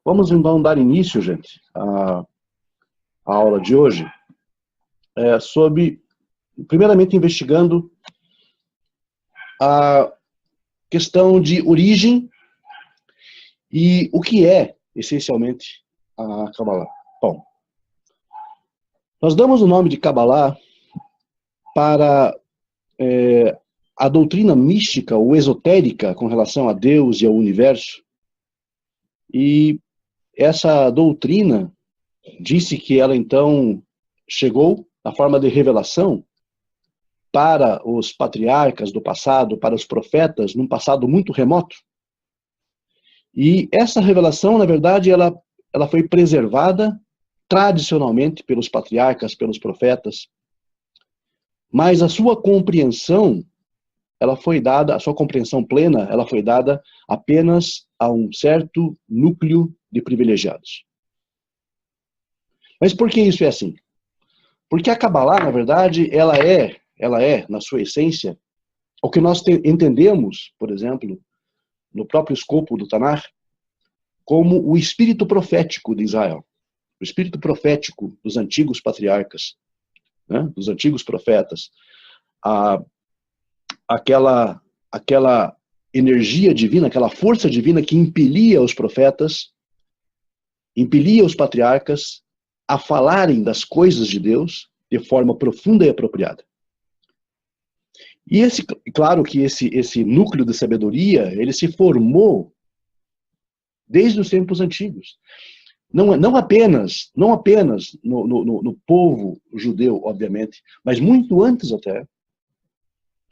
Vamos então dar início, gente, à aula de hoje, primeiramente investigando a questão de origem e o que é, essencialmente, a Kabbalah. Bom, nós damos o nome de Kabbalah para a doutrina mística ou esotérica com relação a Deus e ao universo. E essa doutrina disse que ela então chegou na forma de revelação para os patriarcas do passado, para os profetas, num passado muito remoto. E essa revelação, na verdade, ela foi preservada tradicionalmente pelos patriarcas, pelos profetas, mas a sua compreensão, a sua compreensão plena, ela foi dada apenas a um certo núcleo de privilegiados. Mas por que isso é assim? Porque a Kabbalah, na verdade, ela é, na sua essência, o que nós entendemos, por exemplo, no próprio escopo do Tanakh, como o espírito profético de Israel, o espírito profético dos antigos patriarcas, né, dos antigos profetas, aquela energia divina, aquela força divina que impelia os profetas, impelia os patriarcas a falarem das coisas de Deus de forma profunda e apropriada. E claro que esse núcleo de sabedoria, ele se formou desde os tempos antigos. Não apenas no povo judeu, obviamente, mas muito antes até.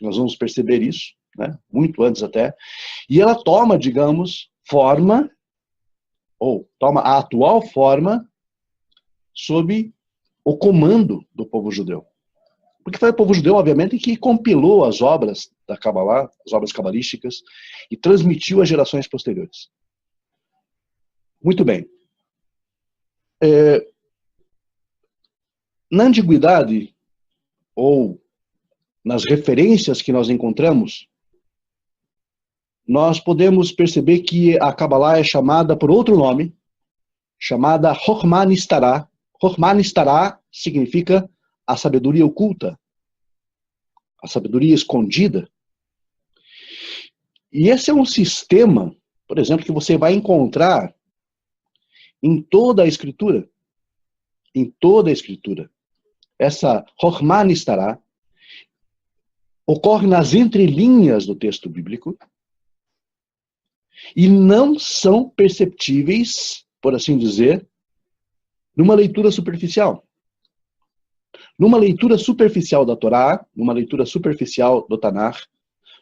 Nós vamos perceber isso, né? Muito antes até. E ela toma, digamos, toma a atual forma sob o comando do povo judeu. Porque foi o povo judeu, obviamente, que compilou as obras da Kabbalah, as obras cabalísticas, e transmitiu às gerações posteriores. Muito bem. Na antiguidade, ou nas referências que nós encontramos, nós podemos perceber que a Kabbalah é chamada por outro nome, chamada Chokhmah Nistarah. Chokhmah Nistarah significa a sabedoria oculta, a sabedoria escondida. E esse é um sistema, por exemplo, que você vai encontrar em toda a Escritura. Em toda a Escritura. Essa Chokhmah Nistarah ocorre nas entrelinhas do texto bíblico e não são perceptíveis, por assim dizer, numa leitura superficial. Numa leitura superficial da Torá, numa leitura superficial do Tanakh,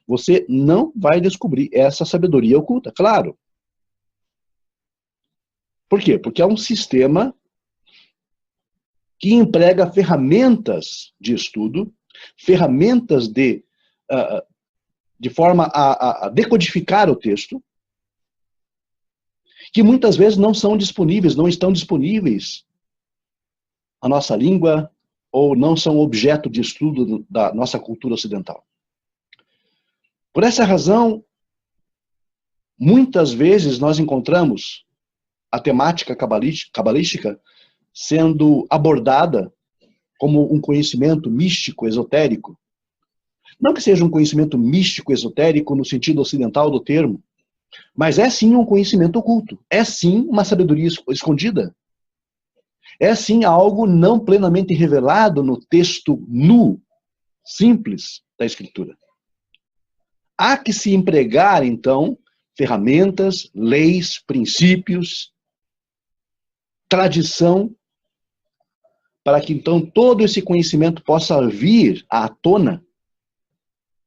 você não vai descobrir essa sabedoria oculta, claro. Por quê? Porque é um sistema que emprega ferramentas de estudo, ferramentas de forma a decodificar o texto, que muitas vezes não estão disponíveis à nossa língua, ou não são objeto de estudo da nossa cultura ocidental. Por essa razão, muitas vezes nós encontramos a temática cabalística sendo abordada como um conhecimento místico, esotérico. Não que seja um conhecimento místico, esotérico no sentido ocidental do termo, mas é sim um conhecimento oculto. É sim uma sabedoria escondida. É sim algo não plenamente revelado no texto nu, simples da Escritura. Há que se empregar, então, ferramentas, leis, princípios, tradição, para que então todo esse conhecimento possa vir à tona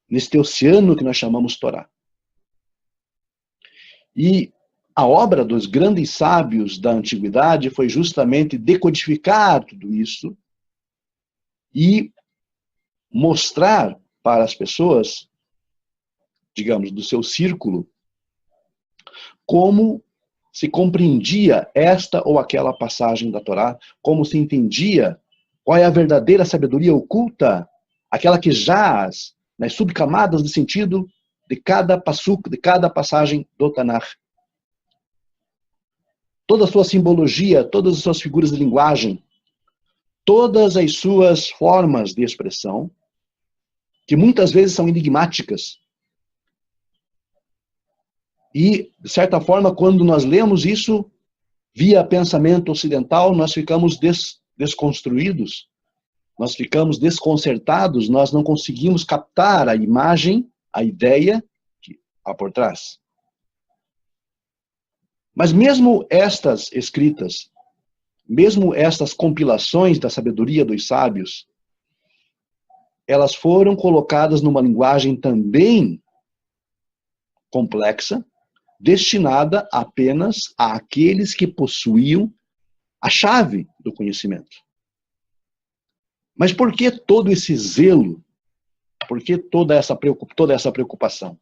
neste oceano que nós chamamos Torá. E a obra dos grandes sábios da antiguidade foi justamente decodificar tudo isso e mostrar para as pessoas, digamos, do seu círculo, como se compreendia esta ou aquela passagem da Torá, como se entendia qual é a verdadeira sabedoria oculta, aquela que jaz nas subcamadas do sentido de cada passuk, de cada passagem do Tanakh. toda a sua simbologia, todas as suas figuras de linguagem, todas as suas formas de expressão, que muitas vezes são enigmáticas. E, de certa forma, quando nós lemos isso via pensamento ocidental, nós ficamos desconstruídos, nós ficamos desconcertados, nós não conseguimos captar a imagem, a ideia que há por trás. Mas mesmo estas escritas, mesmo estas compilações da sabedoria dos sábios, elas foram colocadas numa linguagem também complexa, destinada apenas àqueles que possuíam a chave do conhecimento. Mas por que todo esse zelo? Por que toda essa preocupação?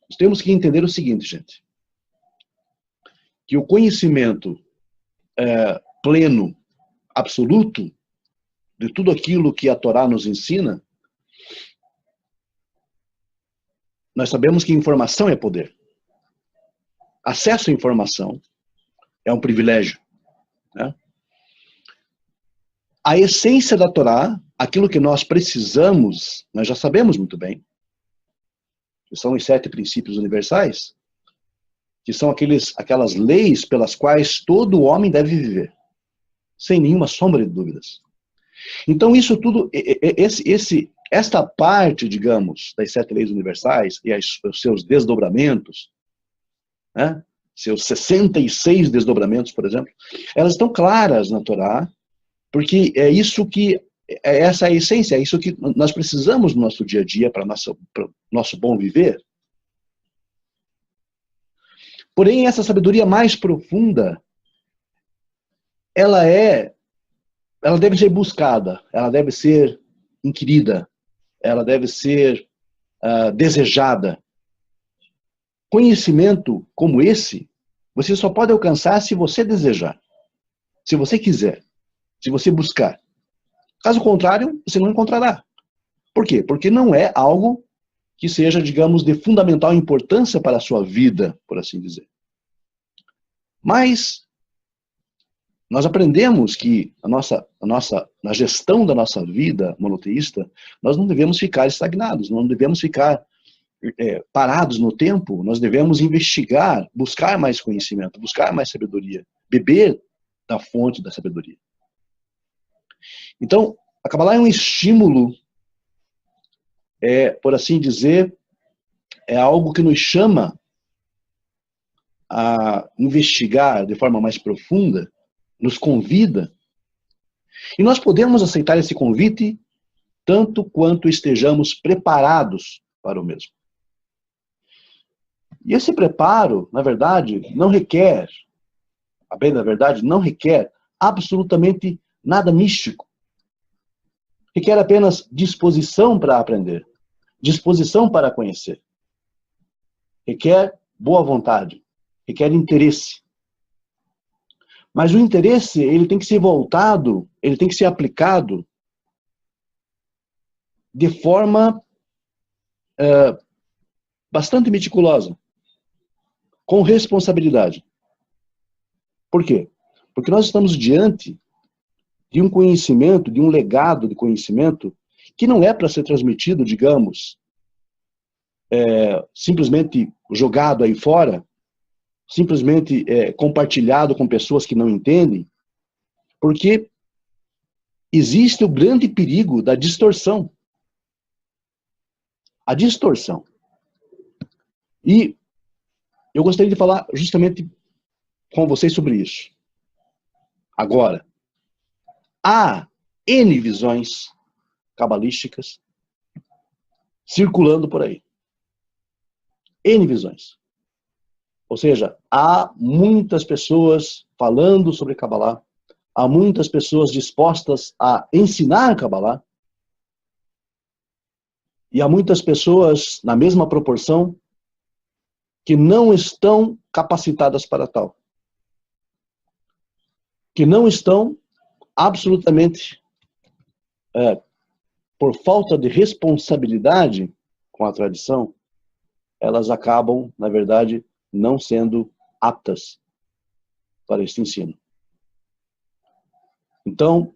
Nós temos que entender o seguinte, gente. Que o conhecimento pleno, absoluto, de tudo aquilo que a Torá nos ensina, nós sabemos que informação é poder. Acesso à informação é um privilégio, né? A essência da Torá, aquilo que nós precisamos, nós já sabemos muito bem, que são os 7 princípios universais, que são aquelas leis pelas quais todo homem deve viver, sem nenhuma sombra de dúvidas. Então isso tudo, esta parte, digamos, das 7 leis universais e os seus desdobramentos, né, seus 66 desdobramentos, por exemplo, elas estão claras na Torá, porque essa é a essência, é isso que nós precisamos no nosso dia a dia para o nosso bom viver. Porém, essa sabedoria mais profunda, ela deve ser buscada, ela deve ser inquirida, ela deve ser desejada. Conhecimento como esse, você só pode alcançar se você desejar, se você quiser, se você buscar. Caso contrário, você não encontrará. Por quê? Porque não é algo que seja, digamos, de fundamental importância para a sua vida, por assim dizer. Mas nós aprendemos que na gestão da nossa vida monoteísta, nós não devemos ficar estagnados, não devemos ficar parados no tempo, nós devemos investigar, buscar mais conhecimento, buscar mais sabedoria, beber da fonte da sabedoria. Então, a Kabbalah é um estímulo, por assim dizer, é algo que nos chama a investigar de forma mais profunda, nos convida, e nós podemos aceitar esse convite tanto quanto estejamos preparados para o mesmo. E esse preparo, na verdade, não requer absolutamente nada místico. Requer apenas disposição para aprender, disposição para conhecer. Requer boa vontade, requer interesse. Mas o interesse, ele tem que ser voltado, ele tem que ser aplicado de forma bastante meticulosa, com responsabilidade. Por quê? Porque nós estamos diante de um conhecimento, de um legado de conhecimento que não é para ser transmitido, digamos, simplesmente jogado aí fora, simplesmente compartilhado com pessoas que não entendem, porque existe o grande perigo da distorção. A distorção. E eu gostaria de falar justamente com vocês sobre isso. Agora, há N visões cabalísticas circulando por aí. N visões. Ou seja, há muitas pessoas falando sobre Kabbalah, há muitas pessoas dispostas a ensinar Kabbalah, e há muitas pessoas, na mesma proporção, que não estão capacitadas para tal. Que não estão absolutamente, por falta de responsabilidade com a tradição, elas acabam, na verdade, não sendo aptas para este ensino. Então,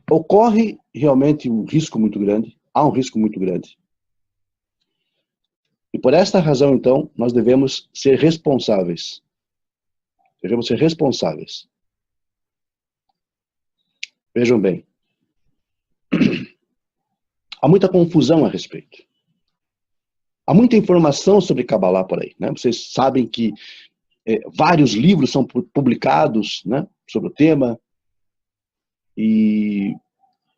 ocorre realmente um risco muito grande, há um risco muito grande. E por esta razão, então, nós devemos ser responsáveis. Devemos ser responsáveis. Vejam bem. Há muita confusão a respeito. Há muita informação sobre Kabbalah por aí, né? Vocês sabem que vários livros são publicados, né, sobre o tema. E,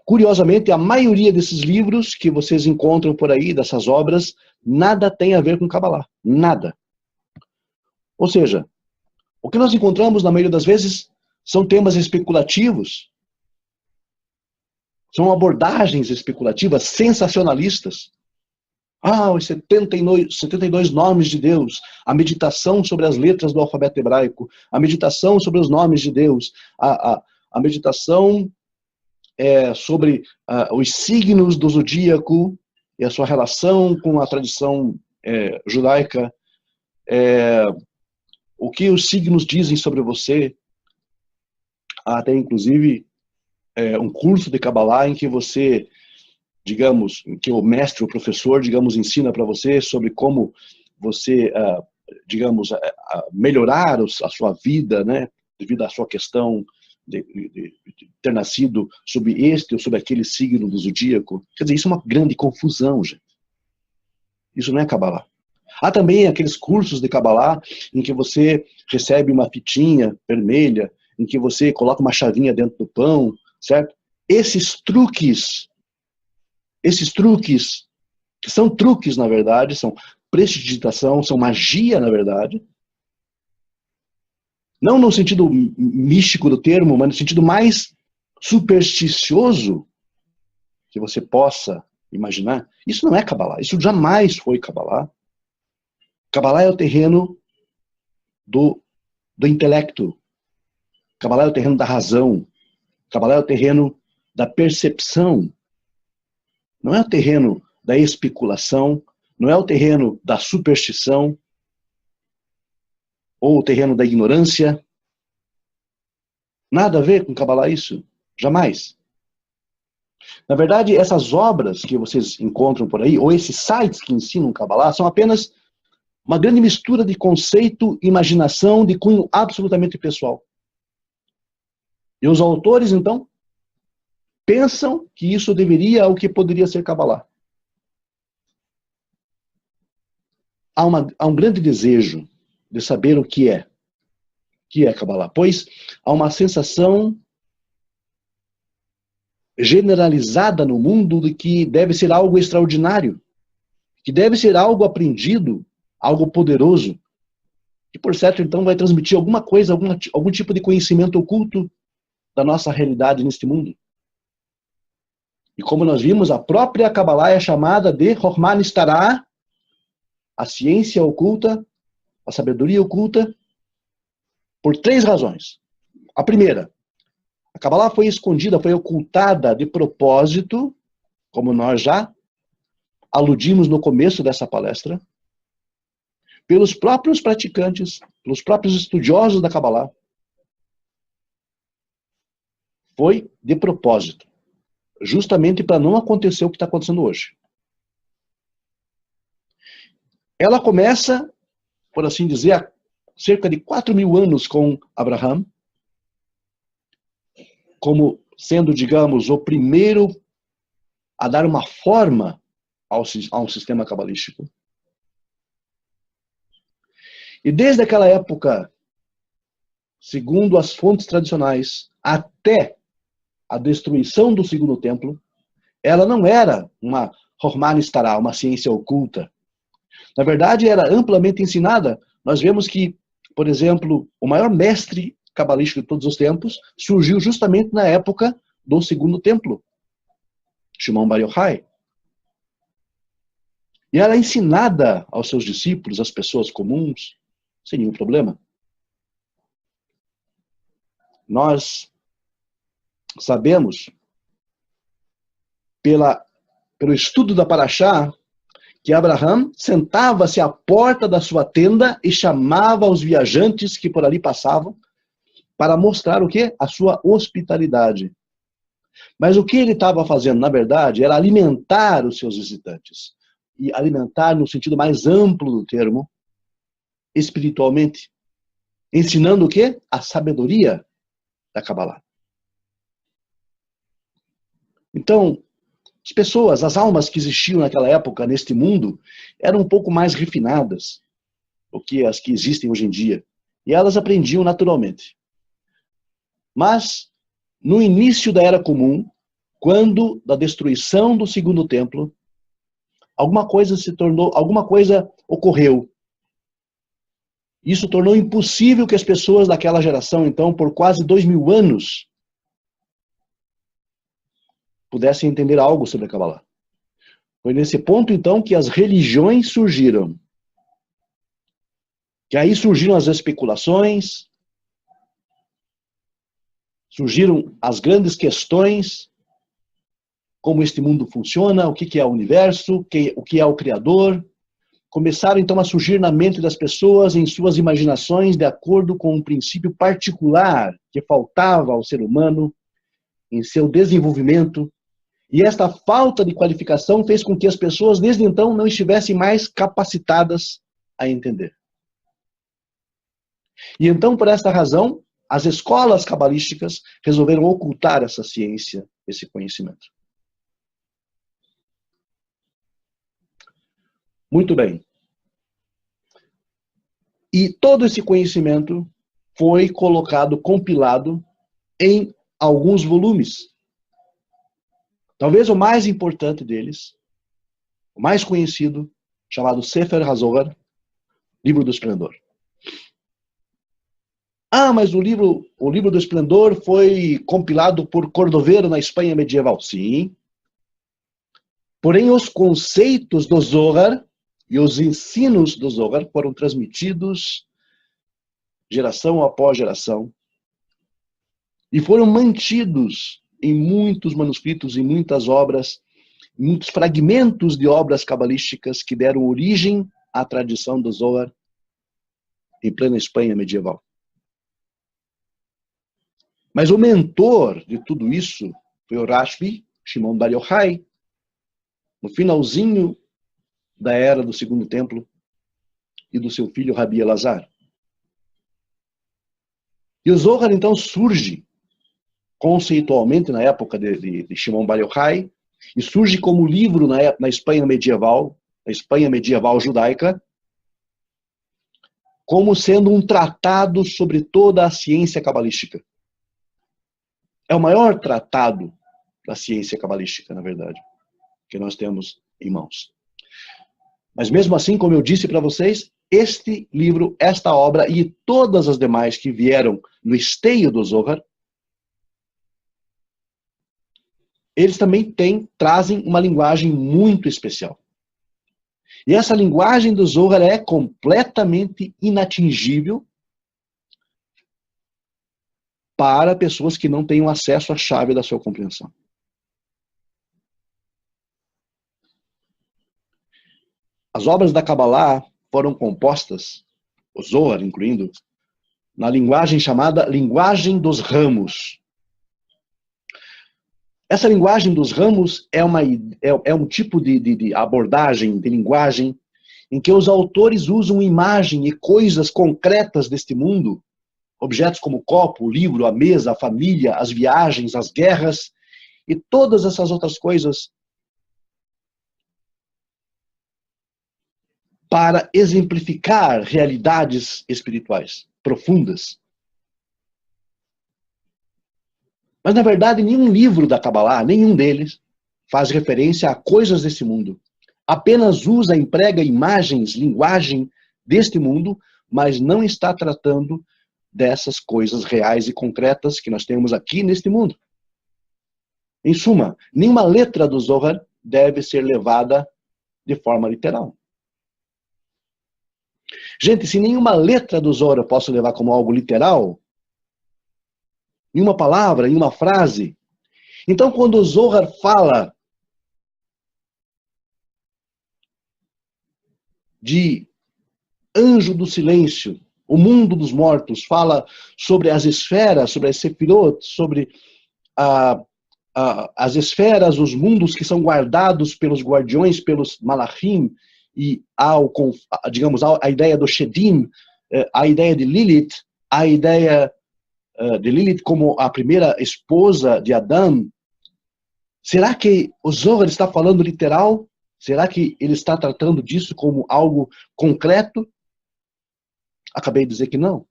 curiosamente, a maioria desses livros que vocês encontram por aí, dessas obras, nada tem a ver com Kabbalah. Nada. Ou seja, o que nós encontramos, na maioria das vezes, são temas especulativos, são abordagens especulativas, sensacionalistas. Os 72 nomes de Deus, a meditação sobre as letras do alfabeto hebraico, a meditação sobre os nomes de Deus, a meditação sobre os signos do zodíaco e a sua relação com a tradição judaica, o que os signos dizem sobre você. Há até, inclusive, um curso de Kabbalah em que você, digamos, em que o mestre, o professor, digamos, ensina para você sobre como você, digamos, melhorar a sua vida, né, devido à sua questão de ter nascido sob este ou sob aquele signo do zodíaco. Quer dizer, isso é uma grande confusão, gente. Isso não é Kabbalah. Há também aqueles cursos de Kabbalah em que você recebe uma fitinha vermelha, em que você coloca uma chavinha dentro do pão, certo? Esses truques, que são truques, na verdade, são prestidigitação, são magia, na verdade. Não no sentido místico do termo, mas no sentido mais supersticioso que você possa imaginar. Isso não é Kabbalah. Isso jamais foi Kabbalah. Kabbalah é o terreno do intelecto. Kabbalah é o terreno da razão. Kabbalah é o terreno da percepção. Não é o terreno da especulação, não é o terreno da superstição, ou o terreno da ignorância. Nada a ver com Kabbalah isso. Jamais. Na verdade, essas obras que vocês encontram por aí, ou esses sites que ensinam Kabbalah, são apenas uma grande mistura de conceito e imaginação de cunho absolutamente pessoal. E os autores, então, pensam que isso deveria ou que poderia ser Kabbalah. Há um grande desejo de saber o que é Kabbalah, pois há uma sensação generalizada no mundo de que deve ser algo extraordinário, que deve ser algo aprendido, algo poderoso, que por certo então vai transmitir alguma coisa, algum tipo de conhecimento oculto da nossa realidade neste mundo. E como nós vimos, a própria Kabbalah é chamada de Chokhmah Nestarah, a ciência oculta, a sabedoria oculta, por 3 razões. A primeira, a Kabbalah foi escondida, foi ocultada de propósito, como nós já aludimos no começo dessa palestra, pelos próprios praticantes, pelos próprios estudiosos da Kabbalah. Foi de propósito, justamente para não acontecer o que está acontecendo hoje. Ela começa, por assim dizer, há cerca de 4.000 anos com Abraham, como sendo, digamos, o primeiro a dar uma forma a um sistema cabalístico. E desde aquela época, segundo as fontes tradicionais, até a destruição do segundo templo, ela não era uma Chokhmah Nestarah, uma ciência oculta. Na verdade, era amplamente ensinada. Nós vemos que, por exemplo, o maior mestre cabalístico de todos os tempos surgiu justamente na época do segundo templo, Shimon Bar Yochai. E ela é ensinada aos seus discípulos, às pessoas comuns, sem nenhum problema. Nós sabemos, pelo estudo da Parashá, que Abraham sentava-se à porta da sua tenda e chamava os viajantes que por ali passavam para mostrar o quê? A sua hospitalidade. Mas o que ele estava fazendo, na verdade, era alimentar os seus visitantes. E alimentar no sentido mais amplo do termo, espiritualmente. Ensinando o quê? A sabedoria da Kabbalah. Então, as pessoas, as almas que existiam naquela época, neste mundo, eram um pouco mais refinadas do que as que existem hoje em dia. E elas aprendiam naturalmente. Mas, no início da Era Comum, quando da destruição do segundo templo, alguma coisa ocorreu. Isso tornou impossível que as pessoas daquela geração, então, por quase 2000 anos, pudessem entender algo sobre a Kabbalah. Foi nesse ponto, então, que as religiões surgiram. Que aí surgiram as especulações, surgiram as grandes questões, como este mundo funciona, o que é o universo, o que é o Criador. Começaram, então, a surgir na mente das pessoas, em suas imaginações, de acordo com um princípio particular que faltava ao ser humano em seu desenvolvimento. E esta falta de qualificação fez com que as pessoas, desde então, não estivessem mais capacitadas a entender. E então, por esta razão, as escolas cabalísticas resolveram ocultar essa ciência, esse conhecimento. Muito bem. E todo esse conhecimento foi colocado, compilado em alguns volumes. Talvez o mais importante deles, o mais conhecido, chamado Sefer HaZohar, Livro do Esplendor. Ah, mas o livro do Esplendor foi compilado por Cordovero na Espanha medieval. Sim. Porém, os conceitos do Zohar e os ensinos do Zohar foram transmitidos geração após geração e foram mantidos em muitos manuscritos, em muitas obras, em muitos fragmentos de obras cabalísticas que deram origem à tradição do Zohar em plena Espanha medieval. Mas o mentor de tudo isso foi o Rashbi, Shimon Bar Yochai, no finalzinho da era do Segundo Templo e do seu filho Rabi Elazar. E o Zohar, então, surge conceitualmente na época de Shimon Bar Yochai e surge como livro na Espanha medieval, na Espanha medieval judaica, como sendo um tratado sobre toda a ciência cabalística. É o maior tratado da ciência cabalística, na verdade, que nós temos em mãos. Mas mesmo assim, como eu disse para vocês, este livro, esta obra e todas as demais que vieram no esteio do Zohar, eles também trazem uma linguagem muito especial. E essa linguagem do Zohar é completamente inatingível para pessoas que não tenham acesso à chave da sua compreensão. As obras da Kabbalah foram compostas, o Zohar incluindo, na linguagem chamada linguagem dos ramos. Essa linguagem dos ramos é um tipo de abordagem, de linguagem, em que os autores usam imagem e coisas concretas deste mundo, objetos como o copo, o livro, a mesa, a família, as viagens, as guerras e todas essas outras coisas para exemplificar realidades espirituais profundas. Mas, na verdade, nenhum livro da Kabbalah, nenhum deles, faz referência a coisas desse mundo. Apenas emprega imagens, linguagem deste mundo, mas não está tratando dessas coisas reais e concretas que nós temos aqui neste mundo. Em suma, nenhuma letra do Zohar deve ser levada de forma literal. Gente, se nenhuma letra do Zohar eu posso levar como algo literal, em uma palavra, em uma frase, então quando o Zohar fala de anjo do silêncio, o mundo dos mortos, fala sobre as esferas, sobre as sefirot, sobre as esferas, os mundos que são guardados pelos guardiões, pelos malachim, e digamos, a ideia do Shedim, a ideia de Lilith, a ideia de Lilith como a primeira esposa de Adão. Será que o Zohar está falando literal? Será que ele está tratando disso como algo concreto? Acabei de dizer que não.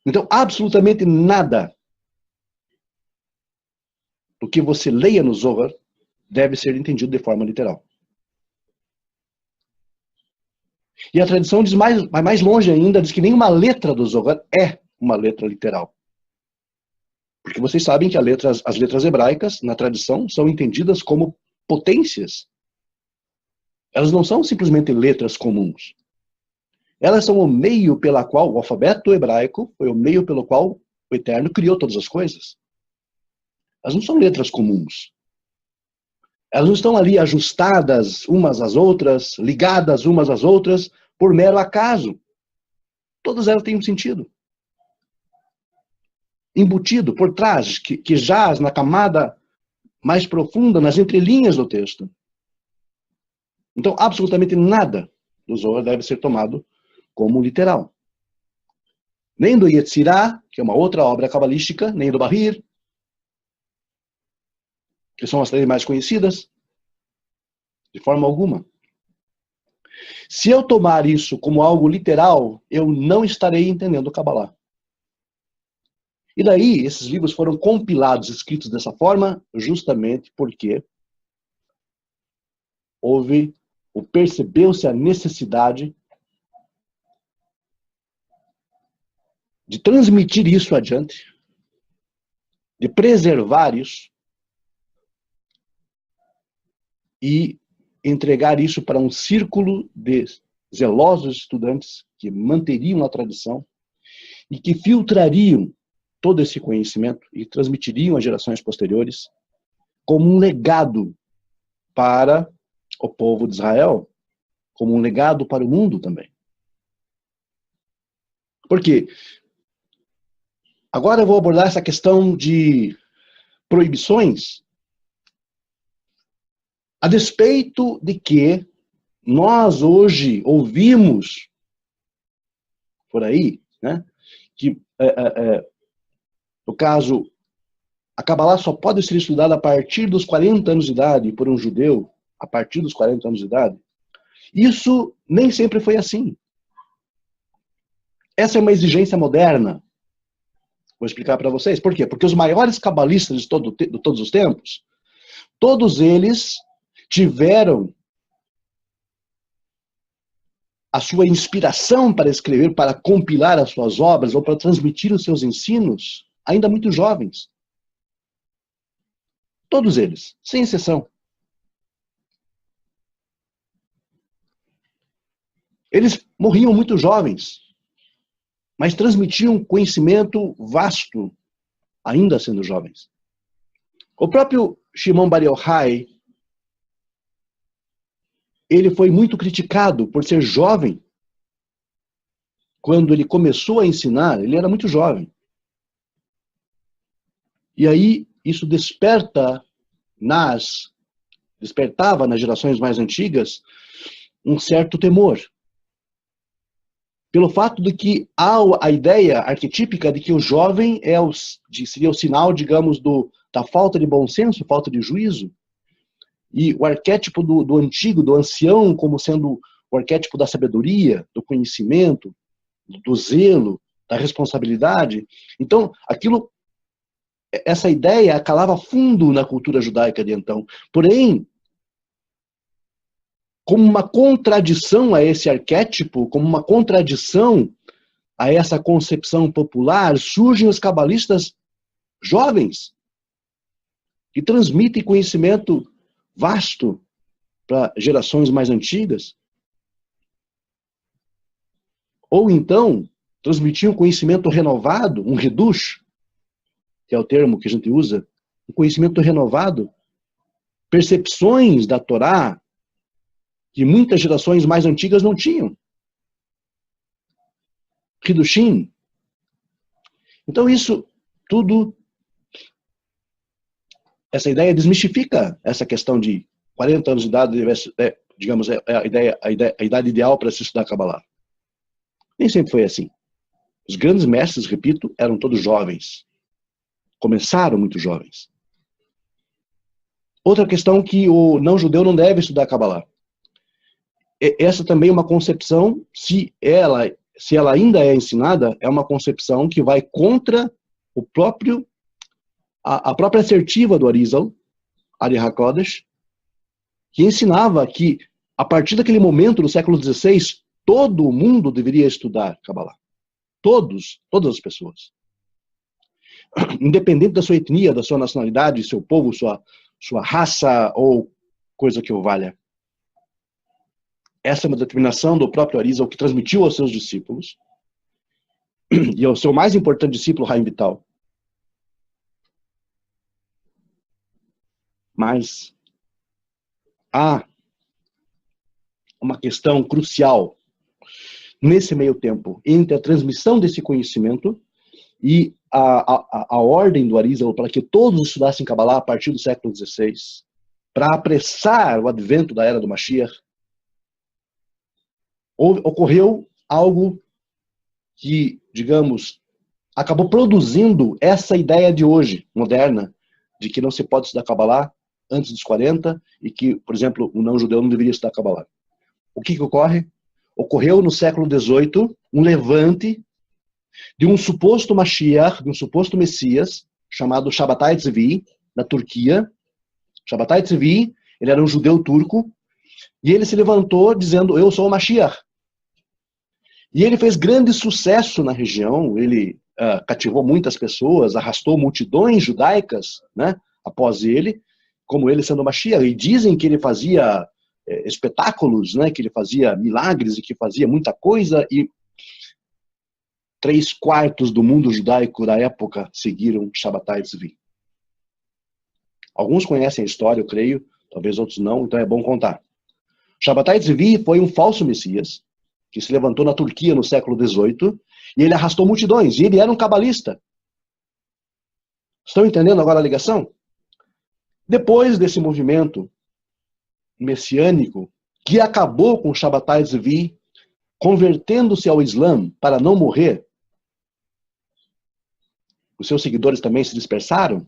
Então, absolutamente nada do que você leia no Zohar deve ser entendido de forma literal. E a tradição vai mais longe ainda, diz que nenhuma letra do Zohar é uma letra literal. Porque vocês sabem que as letras hebraicas, na tradição, são entendidas como potências. Elas não são simplesmente letras comuns. Elas são o meio pela qual, o alfabeto hebraico, foi o meio pelo qual o Eterno criou todas as coisas. Elas não são letras comuns. Elas não estão ali ajustadas umas às outras, ligadas umas às outras, por mero acaso. Todas elas têm um sentido. Embutido por trás, que jaz na camada mais profunda, nas entrelinhas do texto. Então, absolutamente nada do Zohar deve ser tomado como literal. Nem do Yetzirah, que é uma outra obra cabalística, nem do Bahir, que são as três mais conhecidas, de forma alguma. Se eu tomar isso como algo literal, eu não estarei entendendo o Kabbalah. E daí, esses livros foram compilados, escritos dessa forma, justamente porque percebeu-se a necessidade de transmitir isso adiante, de preservar isso, e entregar isso para um círculo de zelosos estudantes que manteriam a tradição e que filtrariam todo esse conhecimento e transmitiriam às gerações posteriores como um legado para o povo de Israel, como um legado para o mundo também. Por quê? Agora eu vou abordar essa questão de proibições, a despeito de que nós hoje ouvimos por aí, né, que, no caso, a Kabbalah só pode ser estudada a partir dos 40 anos de idade por um judeu, a partir dos 40 anos de idade. Isso nem sempre foi assim. Essa é uma exigência moderna. Vou explicar para vocês. Por quê? Porque os maiores cabalistas de todos os tempos, todos eles tiveram a sua inspiração para escrever, para compilar as suas obras ou para transmitir os seus ensinos, ainda muito jovens. Todos eles, sem exceção. Eles morriam muito jovens, mas transmitiam conhecimento vasto, ainda sendo jovens. O próprio Shimon Bar Yochai, ele foi muito criticado por ser jovem. Quando ele começou a ensinar, ele era muito jovem. E aí, isso despertava nas gerações mais antigas um certo temor. Pelo fato de que há a ideia arquetípica de que o jovem seria o sinal, digamos, da falta de bom senso, falta de juízo. E o arquétipo do antigo, do ancião, como sendo o arquétipo da sabedoria, do conhecimento, do zelo, da responsabilidade. Então, essa ideia calava fundo na cultura judaica de então. Porém, como uma contradição a esse arquétipo, como uma contradição a essa concepção popular, surgem os cabalistas jovens, que transmitem conhecimento vasto para gerações mais antigas. Ou então, transmitiam conhecimento renovado, um redush, que é o termo que a gente usa, um conhecimento renovado, percepções da Torá, que muitas gerações mais antigas não tinham. Hidushim. Então isso tudo, essa ideia desmistifica essa questão de 40 anos de idade, digamos, a idade ideal para se estudar Kabbalah. Nem sempre foi assim. Os grandes mestres, repito, eram todos jovens. Começaram muito jovens. Outra questão que o não-judeu não deve estudar Kabbalah. Essa também é uma concepção, se ela ainda é ensinada, é uma concepção que vai contra a própria assertiva do Arizal, Ari HaKodesh, que ensinava que, a partir daquele momento do século XVI, todo mundo deveria estudar Kabbalah. Todas as pessoas. Independente da sua etnia, da sua nacionalidade, seu povo, sua raça ou coisa que o valha. Essa é uma determinação do próprio Arizal que transmitiu aos seus discípulos e ao seu mais importante discípulo, Haim Vital. Mas há uma questão crucial nesse meio tempo entre a transmissão desse conhecimento e a ordem do Arizal para que todos estudassem Kabbalah a partir do século XVI, para apressar o advento da era do Mashiach. Ocorreu algo que, digamos, acabou produzindo essa ideia de hoje, moderna, de que não se pode estudar Kabbalah antes dos 40 e que, por exemplo, o não-judeu não deveria estudar Kabbalah. O que ocorre? Ocorreu no século XVIII um levante de um suposto Mashiach, de um suposto Messias, chamado Shabbatai Tzvi, na Turquia. Shabbatai Tzvi, ele era um judeu turco, e ele se levantou dizendo, eu sou o Mashiach. E ele fez grande sucesso na região, ele cativou muitas pessoas, arrastou multidões judaicas, né, após ele, como ele sendo o Mashiach. E dizem que ele fazia espetáculos, né, que ele fazia milagres e que fazia muita coisa, e 3/4 do mundo judaico da época seguiram Shabbatai Tzvi. Alguns conhecem a história, eu creio, talvez outros não, então é bom contar. Shabbatai Tzvi foi um falso Messias, que se levantou na Turquia no século XVIII, e ele arrastou multidões, e ele era um cabalista. Estão entendendo agora a ligação? Depois desse movimento messiânico, que acabou com Shabbatai Tzvi, convertendo-se ao Islã para não morrer, os seus seguidores também se dispersaram.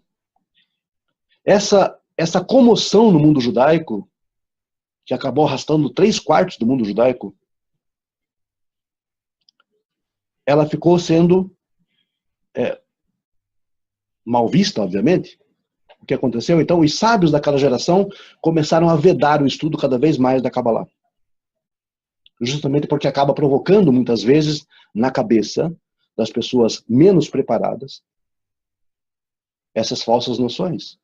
Essa comoção no mundo judaico, que acabou arrastando 3/4 do mundo judaico, ela ficou sendo mal vista, obviamente. O que aconteceu? Então, os sábios daquela geração começaram a vedar o estudo cada vez mais da Kabbalah. Justamente porque acaba provocando, muitas vezes, na cabeça das pessoas menos preparadas, essas falsas noções.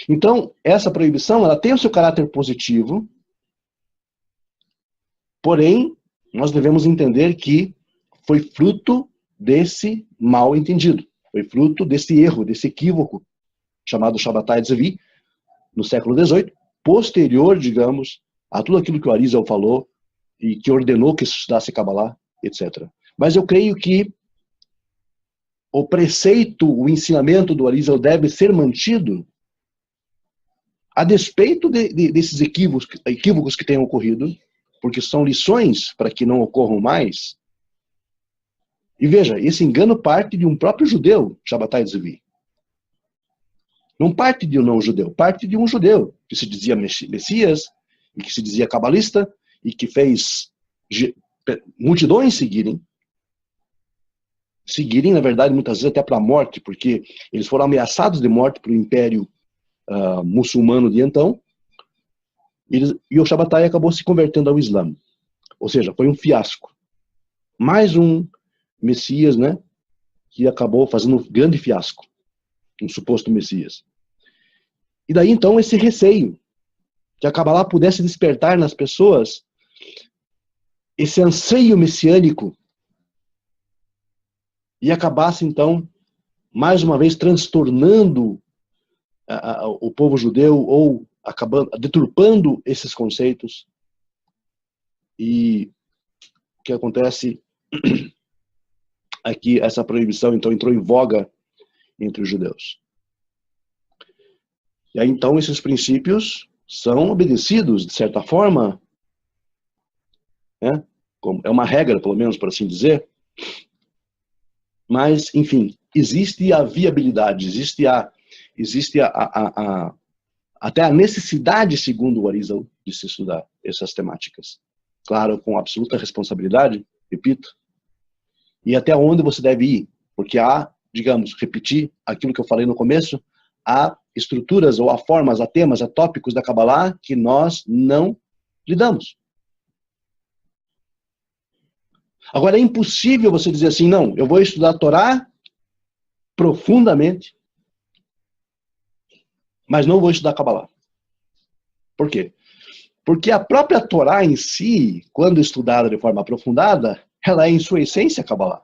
Então, essa proibição, ela tem o seu caráter positivo, porém, nós devemos entender que foi fruto desse mal entendido, foi fruto desse erro, desse equívoco, chamado Shabbatai Tzvi, no século XVIII, posterior, digamos, a tudo aquilo que o Arizal falou e que ordenou que se estudasse Kabbalah, etc. Mas eu creio que o preceito, o ensinamento do Arizal deve ser mantido a despeito desses equívocos que tenham ocorrido, porque são lições para que não ocorram mais. E veja, esse engano parte de um próprio judeu, Shabbatai Tzvi. Não parte de um não-judeu, parte de um judeu que se dizia Messias, e que se dizia cabalista, e que fez multidões seguirem, na verdade, muitas vezes até para a morte, porque eles foram ameaçados de morte pelo Império muçulmano de então, e o Shabbatai acabou se convertendo ao Islã. Ou seja, foi um fiasco. Mais um Messias, né, que acabou fazendo um grande fiasco, um suposto Messias. E daí, então, esse receio que a Kabbalah pudesse despertar nas pessoas esse anseio messiânico e acabasse, então, mais uma vez transtornando o povo judeu ou acabando, deturpando esses conceitos. E o que acontece é que essa proibição, então, entrou em voga entre os judeus. E aí, então, esses princípios são obedecidos, de certa forma, né? É uma regra, pelo menos, por assim dizer. Mas, enfim, existe a viabilidade, existe até a necessidade, segundo o Arizal, de se estudar essas temáticas. Claro, com absoluta responsabilidade, repito, e até onde você deve ir, porque há, digamos, repetir aquilo que eu falei no começo, há estruturas ou há formas, há temas, há tópicos da Kabbalah que nós não lidamos. Agora, é impossível você dizer assim, não, eu vou estudar a Torá profundamente, mas não vou estudar Kabbalah. Por quê? Porque a própria Torá em si, quando estudada de forma aprofundada, ela é em sua essência Kabbalah.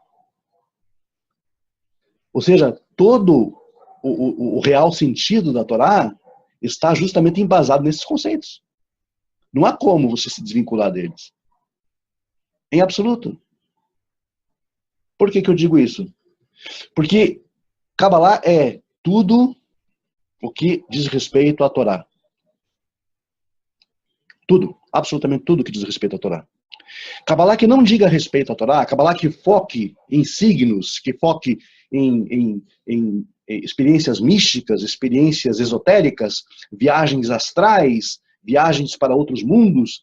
Ou seja, todo o real sentido da Torá está justamente embasado nesses conceitos. Não há como você se desvincular deles. Em absoluto. Por que eu digo isso? Porque Kabbalah é tudo o que diz respeito à Torá. Tudo, absolutamente tudo que diz respeito à Torá. Kabbalah que não diga respeito à Torá, Kabbalah que foque em signos, que foque em experiências místicas, experiências esotéricas, viagens astrais, viagens para outros mundos,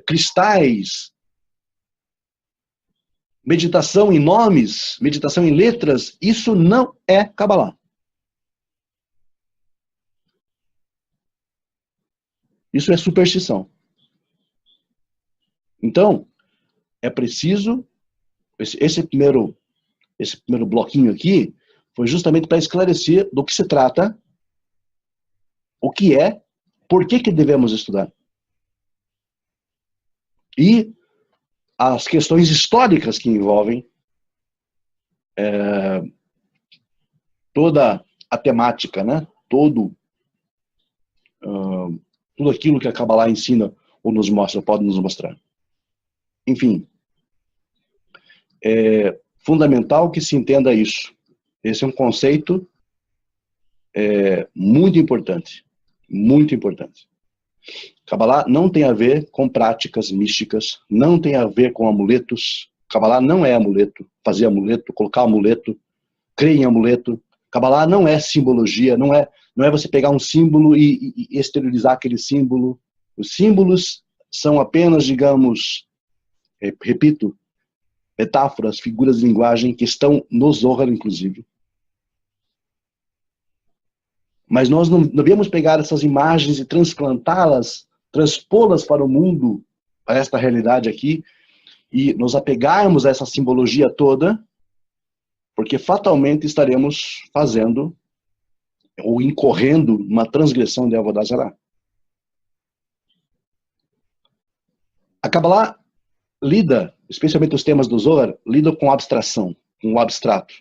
cristais, meditação em nomes, meditação em letras, isso não é Kabbalah. Isso é superstição. Então, é preciso, esse primeiro bloquinho aqui, foi justamente para esclarecer do que se trata, o que é, por que devemos estudar. E as questões históricas que envolvem toda a temática, né? Tudo aquilo que a Kabbalah ensina ou nos mostra, pode nos mostrar. Enfim, é fundamental que se entenda isso. Esse é um conceito muito importante. Muito importante. Kabbalah não tem a ver com práticas místicas, não tem a ver com amuletos. Kabbalah não é amuleto, fazer amuleto, colocar amuleto, crer em amuleto. Kabbalah não é simbologia, não é você pegar um símbolo e exteriorizar aquele símbolo. Os símbolos são apenas, digamos, repito, metáforas, figuras de linguagem que estão no Zohar, inclusive. Mas nós não devemos pegar essas imagens e transplantá-las, transpô-las para o mundo, para esta realidade aqui, e nos apegarmos a essa simbologia toda, porque fatalmente estaremos fazendo ou incorrendo uma transgressão de Avodah Zarah. A Kabbalah lida, especialmente os temas do Zohar, lidam com abstração, com o abstrato.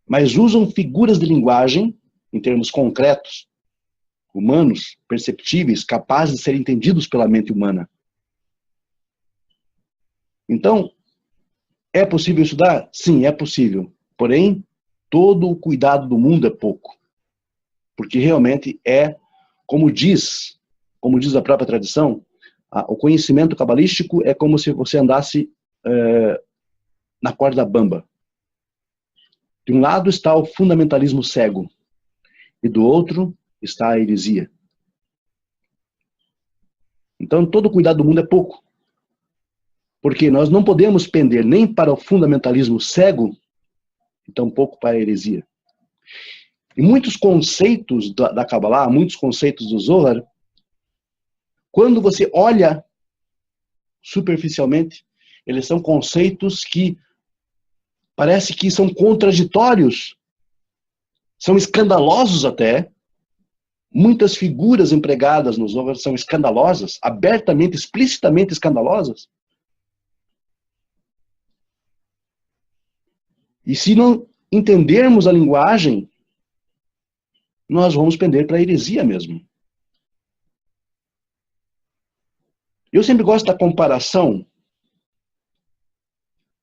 Mas usam figuras de linguagem, em termos concretos, humanos, perceptíveis, capazes de serem entendidos pela mente humana. Então, é possível estudar? Sim, é possível. Porém, todo o cuidado do mundo é pouco. Porque realmente como diz a própria tradição, o conhecimento cabalístico é como se você andasse na corda bamba. De um lado está o fundamentalismo cego, e do outro está a heresia. Então, todo o cuidado do mundo é pouco. Porque nós não podemos pender nem para o fundamentalismo cego, e tampouco para a heresia. E muitos conceitos da Kabbalah, muitos conceitos do Zohar, quando você olha superficialmente, eles são conceitos que parece que são contraditórios, são escandalosos até. Muitas figuras empregadas no Zohar são escandalosas, abertamente, explicitamente escandalosas. E se não entendermos a linguagem, nós vamos pender para a heresia mesmo. Eu sempre gosto da comparação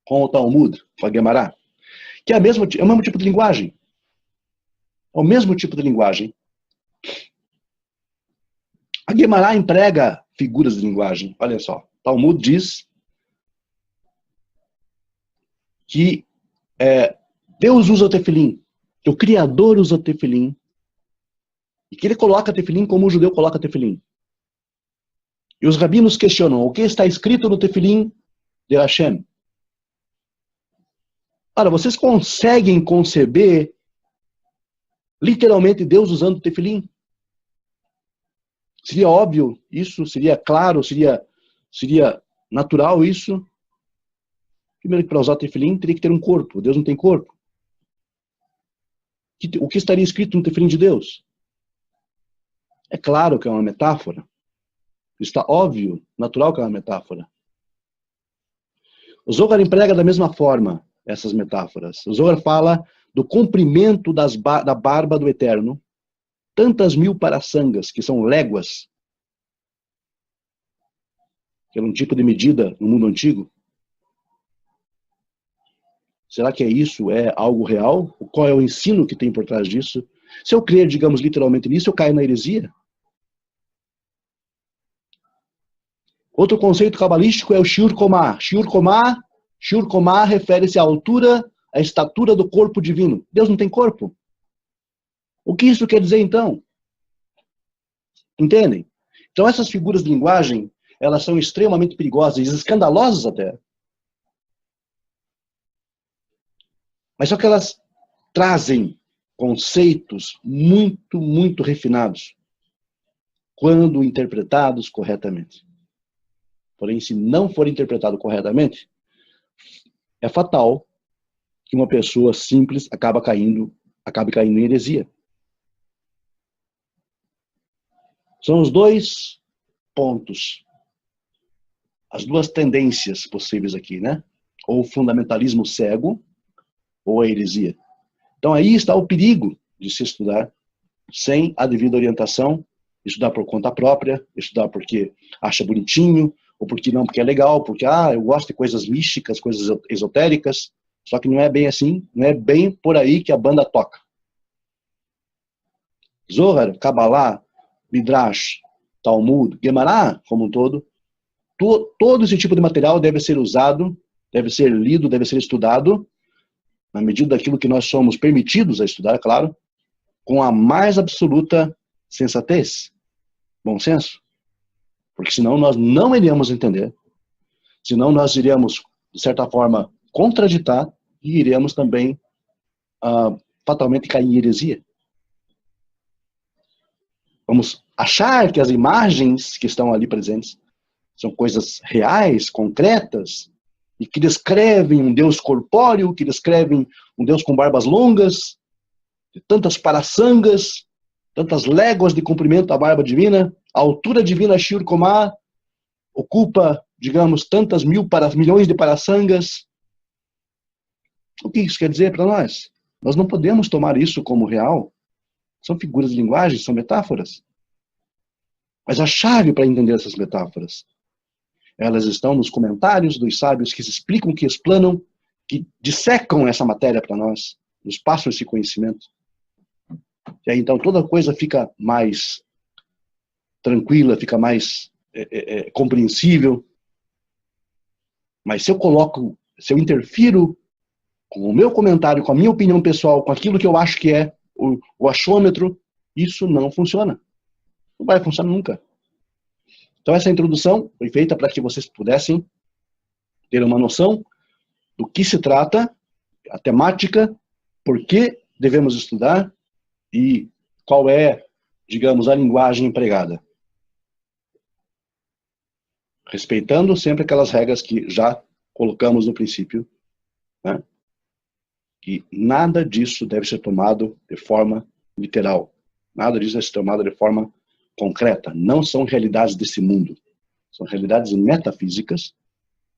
com o Talmud, com a Guemará, que é o mesmo tipo de linguagem. É o mesmo tipo de linguagem. A Guemará emprega figuras de linguagem. Olha só, Talmud diz que Deus usa o tefilim, que o Criador usa o tefilim, e que ele coloca tefilim como o judeu coloca tefilim. E os rabinos questionam o que está escrito no tefilim de Hashem. Ora, vocês conseguem conceber literalmente Deus usando tefilim? Seria óbvio isso? Seria claro? Seria natural isso? Primeiro que para usar tefilim teria que ter um corpo. Deus não tem corpo. O que estaria escrito no tefilim de Deus? É claro que é uma metáfora. Está óbvio, natural que é uma metáfora. O Zohar emprega da mesma forma essas metáforas. O Zohar fala do comprimento da barba do Eterno, tantas mil parasangas, que são léguas, que era um tipo de medida no mundo antigo. Será que isso? É algo real? Qual é o ensino que tem por trás disso? Se eu crer, digamos, literalmente nisso, eu caio na heresia. Outro conceito cabalístico é o Shiur Komah. Shiur Komah refere-se à altura, à estatura do corpo divino. Deus não tem corpo. O que isso quer dizer, então? Entendem? Então, essas figuras de linguagem, elas são extremamente perigosas, escandalosas até. Mas só que elas trazem conceitos muito, muito refinados, quando interpretados corretamente. Porém, se não for interpretado corretamente, é fatal que uma pessoa simples acabe caindo em heresia. São os dois pontos, as duas tendências possíveis aqui, né? Ou o fundamentalismo cego, ou a heresia. Então aí está o perigo de se estudar sem a devida orientação, estudar por conta própria, estudar porque acha bonitinho, ou porque não, porque é legal, porque eu gosto de coisas místicas, coisas esotéricas, só que não é bem assim, não é bem por aí que a banda toca. Zohar, Kabbalah, Midrash, Talmud, Guemará, como um todo, todo esse tipo de material deve ser usado, deve ser lido, deve ser estudado, na medida daquilo que nós somos permitidos a estudar, claro, com a mais absoluta sensatez, bom senso. Porque senão nós não iríamos entender, senão nós iríamos, de certa forma, contraditar e iremos também fatalmente cair em heresia. Vamos achar que as imagens que estão ali presentes são coisas reais, concretas, e que descrevem um Deus corpóreo, que descrevem um Deus com barbas longas, de tantas parasangas, tantas léguas de comprimento da barba divina, a altura divina Shiur Komah ocupa, digamos, tantas milhões de parasangas. O que isso quer dizer para nós? Nós não podemos tomar isso como real. São figuras de linguagem, são metáforas. Mas a chave para entender essas metáforas, elas estão nos comentários dos sábios que se explicam, que explanam, que dissecam essa matéria para nós, nos passam esse conhecimento. E aí, então, toda coisa fica mais tranquila, fica mais compreensível. Mas se eu interfiro com o meu comentário, com a minha opinião pessoal, com aquilo que eu acho que é o achômetro, isso não funciona. Não vai funcionar nunca. Então essa introdução foi feita para que vocês pudessem ter uma noção do que se trata, a temática, por que devemos estudar e qual é, digamos, a linguagem empregada. Respeitando sempre aquelas regras que já colocamos no princípio, né? Que nada disso deve ser tomado de forma literal. Nada disso deve ser tomado de forma concreta. Não são realidades desse mundo. São realidades metafísicas,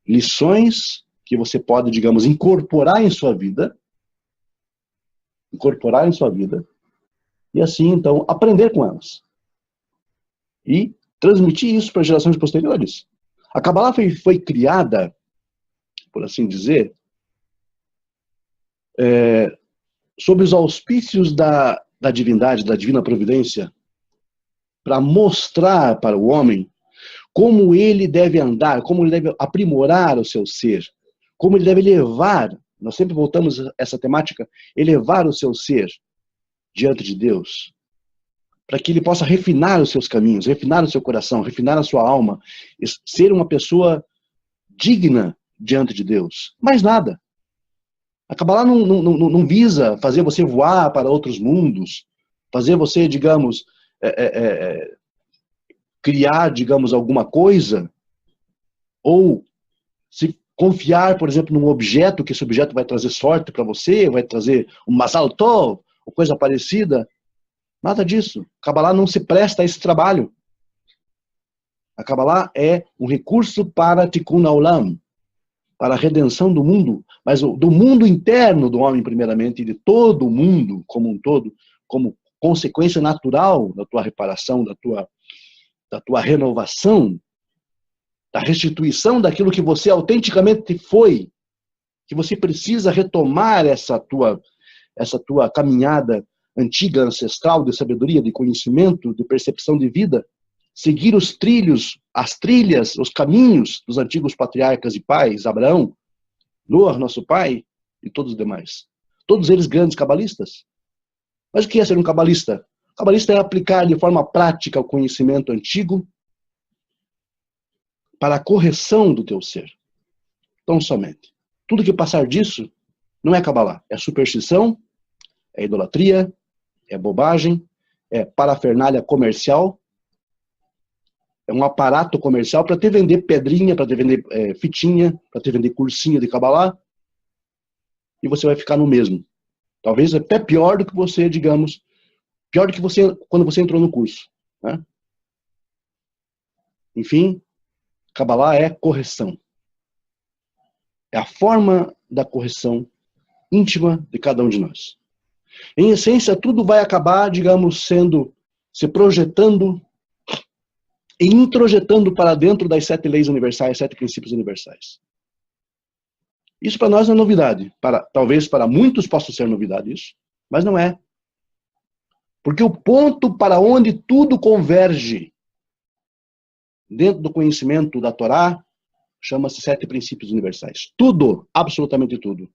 lições que você pode, digamos, incorporar em sua vida, e assim, então, aprender com elas. E transmitir isso para gerações posteriores. A Kabbalah foi criada, por assim dizer, sob os auspícios da divindade, da divina providência, para mostrar para o homem como ele deve andar, como ele deve aprimorar o seu ser, como ele deve elevar, nós sempre voltamos a essa temática, elevar o seu ser diante de Deus, para que ele possa refinar os seus caminhos, refinar o seu coração, refinar a sua alma, ser uma pessoa digna diante de Deus. Mais nada. A Kabbalah não visa fazer você voar para outros mundos, fazer você, digamos, criar, digamos, alguma coisa, ou se confiar, por exemplo, num objeto, que esse objeto vai trazer sorte para você, vai trazer um Mazal Tov, ou coisa parecida. Nada disso. A Kabbalah não se presta a esse trabalho. A Kabbalah é um recurso para Tikkun Olam, para a redenção do mundo, mas do mundo interno do homem, primeiramente, e de todo o mundo como um todo, como consequência natural da tua reparação, da tua renovação, da restituição daquilo que você autenticamente foi, que você precisa retomar essa tua caminhada antiga, ancestral, de sabedoria, de conhecimento, de percepção de vida, seguir os trilhos, as trilhas, os caminhos dos antigos patriarcas e pais, Abraão, Noah, nosso pai, e todos os demais. Todos eles grandes cabalistas. Mas o que é ser um cabalista? O cabalista é aplicar de forma prática o conhecimento antigo para a correção do teu ser. Tão somente. Tudo que passar disso não é Kabbalah. É superstição, é idolatria, é bobagem, é parafernália comercial, é um aparato comercial para te vender pedrinha, para te vender fitinha, para te vender cursinho de Kabbalah, e você vai ficar no mesmo. Talvez até pior do que você, digamos, pior do que você quando você entrou no curso, né? Enfim, Kabbalah é correção. É a forma da correção íntima de cada um de nós. Em essência, tudo vai acabar, digamos, se projetando e introjetando para dentro das 7 leis universais, 7 princípios universais. Isso para nós não é novidade. Talvez para muitos possa ser novidade isso, mas não é. Porque o ponto para onde tudo converge dentro do conhecimento da Torá chama-se 7 princípios universais. Tudo, absolutamente tudo.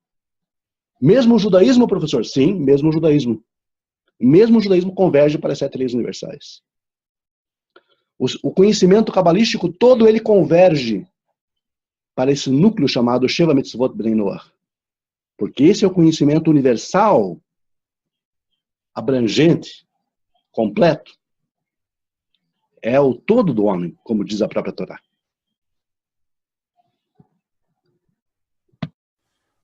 Mesmo o judaísmo, professor? Sim, mesmo o judaísmo. Mesmo o judaísmo converge para as 7 leis universais. O conhecimento cabalístico todo ele converge para esse núcleo chamado Sheva Mitzvot Bnei Noach. Porque esse é o conhecimento universal, abrangente, completo. É o todo do homem, como diz a própria Torá.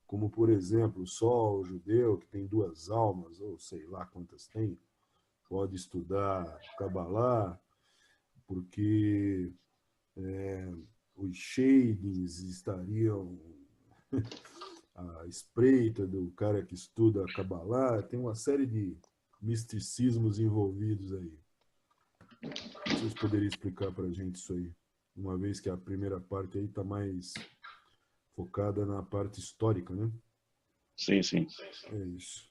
Como, por exemplo, só o judeu que tem 2 almas, ou sei lá quantas tem, pode estudar Kabbalah, porque os shadings estariam à espreita do cara que estuda Kabbalah. Tem uma série de misticismos envolvidos aí. Vocês poderiam explicar para a gente isso aí? Uma vez que a primeira parte aí está mais focada na parte histórica, né? Sim, sim. É isso.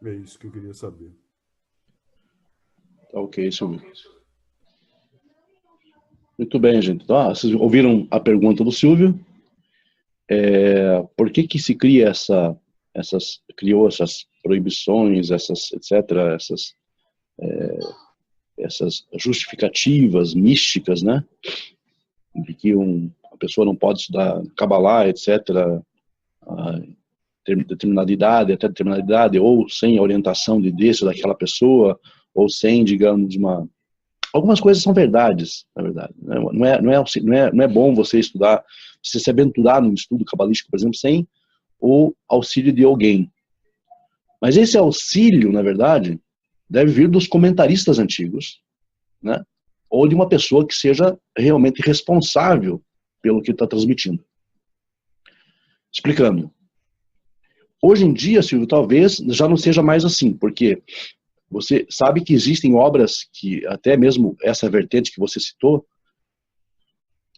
É isso que eu queria saber. Tá ok, Silvio. Muito bem, gente. Então, vocês ouviram a pergunta do Silvio. Por que se cria criou essas proibições, etc., essas justificativas místicas, né? De que a pessoa não pode estudar Kabbalah, etc., a determinada idade, até determinada idade, ou sem a orientação desse ou daquela pessoa, ou sem, digamos, algumas coisas são verdades, na verdade. Não é bom você estudar, você se aventurar num estudo cabalístico, por exemplo, sem o auxílio de alguém. Mas esse auxílio, na verdade, deve vir dos comentaristas antigos, né? Ou de uma pessoa que seja realmente responsável pelo que está transmitindo. Explicando. Hoje em dia, Silvio, talvez já não seja mais assim, porque você sabe que existem obras que, até mesmo essa vertente que você citou,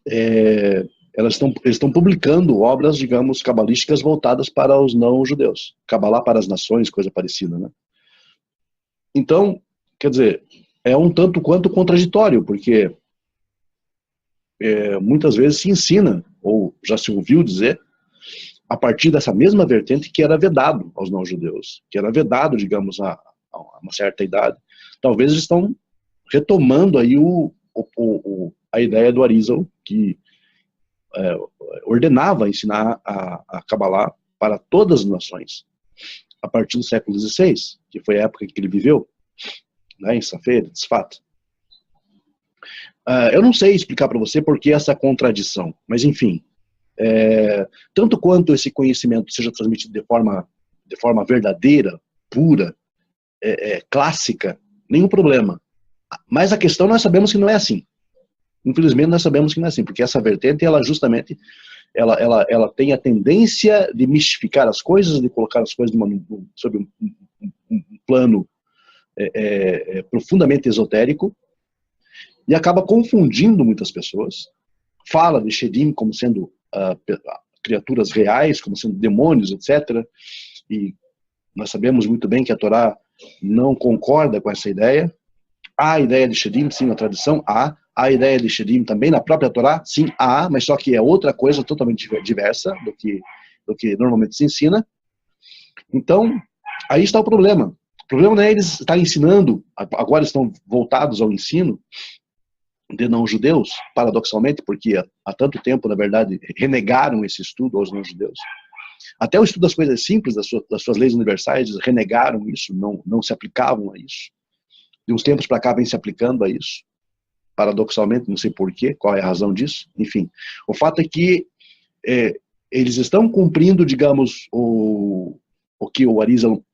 eles estão publicando obras, digamos, cabalísticas voltadas para os não-judeus. Cabalá para as nações, coisa parecida, né? Então, quer dizer, é um tanto quanto contraditório, porque muitas vezes se ensina, ou já se ouviu dizer, a partir dessa mesma vertente que era vedado aos não-judeus, que era vedado, digamos, a uma certa idade. Talvez eles estão retomando aí a ideia do Arizal, que ordenava ensinar a Kabbalah para todas as nações, a partir do século XVI, que foi a época em que ele viveu, né, em Safed, Tzfat. Eu não sei explicar para você por que essa contradição, mas enfim, tanto quanto esse conhecimento seja transmitido de forma verdadeira, pura, clássica, nenhum problema. Mas a questão nós sabemos que não é assim. Infelizmente nós sabemos que não é assim, porque essa vertente, ela justamente, ela tem a tendência de mistificar as coisas, de colocar as coisas sob um plano profundamente esotérico, e acaba confundindo muitas pessoas. Fala de Shedim como sendo criaturas reais, como sendo demônios, etc. E nós sabemos muito bem que a Torá não concorda com essa ideia. Há a ideia de Shedim, sim, na tradição, há. Há a ideia de Shedim também na própria Torá, sim, há, mas só que é outra coisa totalmente diversa do que normalmente se ensina. Então, aí está o problema. O problema não é eles estarem ensinando, agora estão voltados ao ensino de não-judeus, paradoxalmente, porque há tanto tempo, na verdade, renegaram esse estudo aos não-judeus. Até o estudo das coisas simples, das suas leis universais, eles renegaram isso, não se aplicavam a isso. De uns tempos para cá vem se aplicando a isso, paradoxalmente, não sei porquê, qual é a razão disso, enfim. O fato é que eles estão cumprindo, digamos, o que o Arizal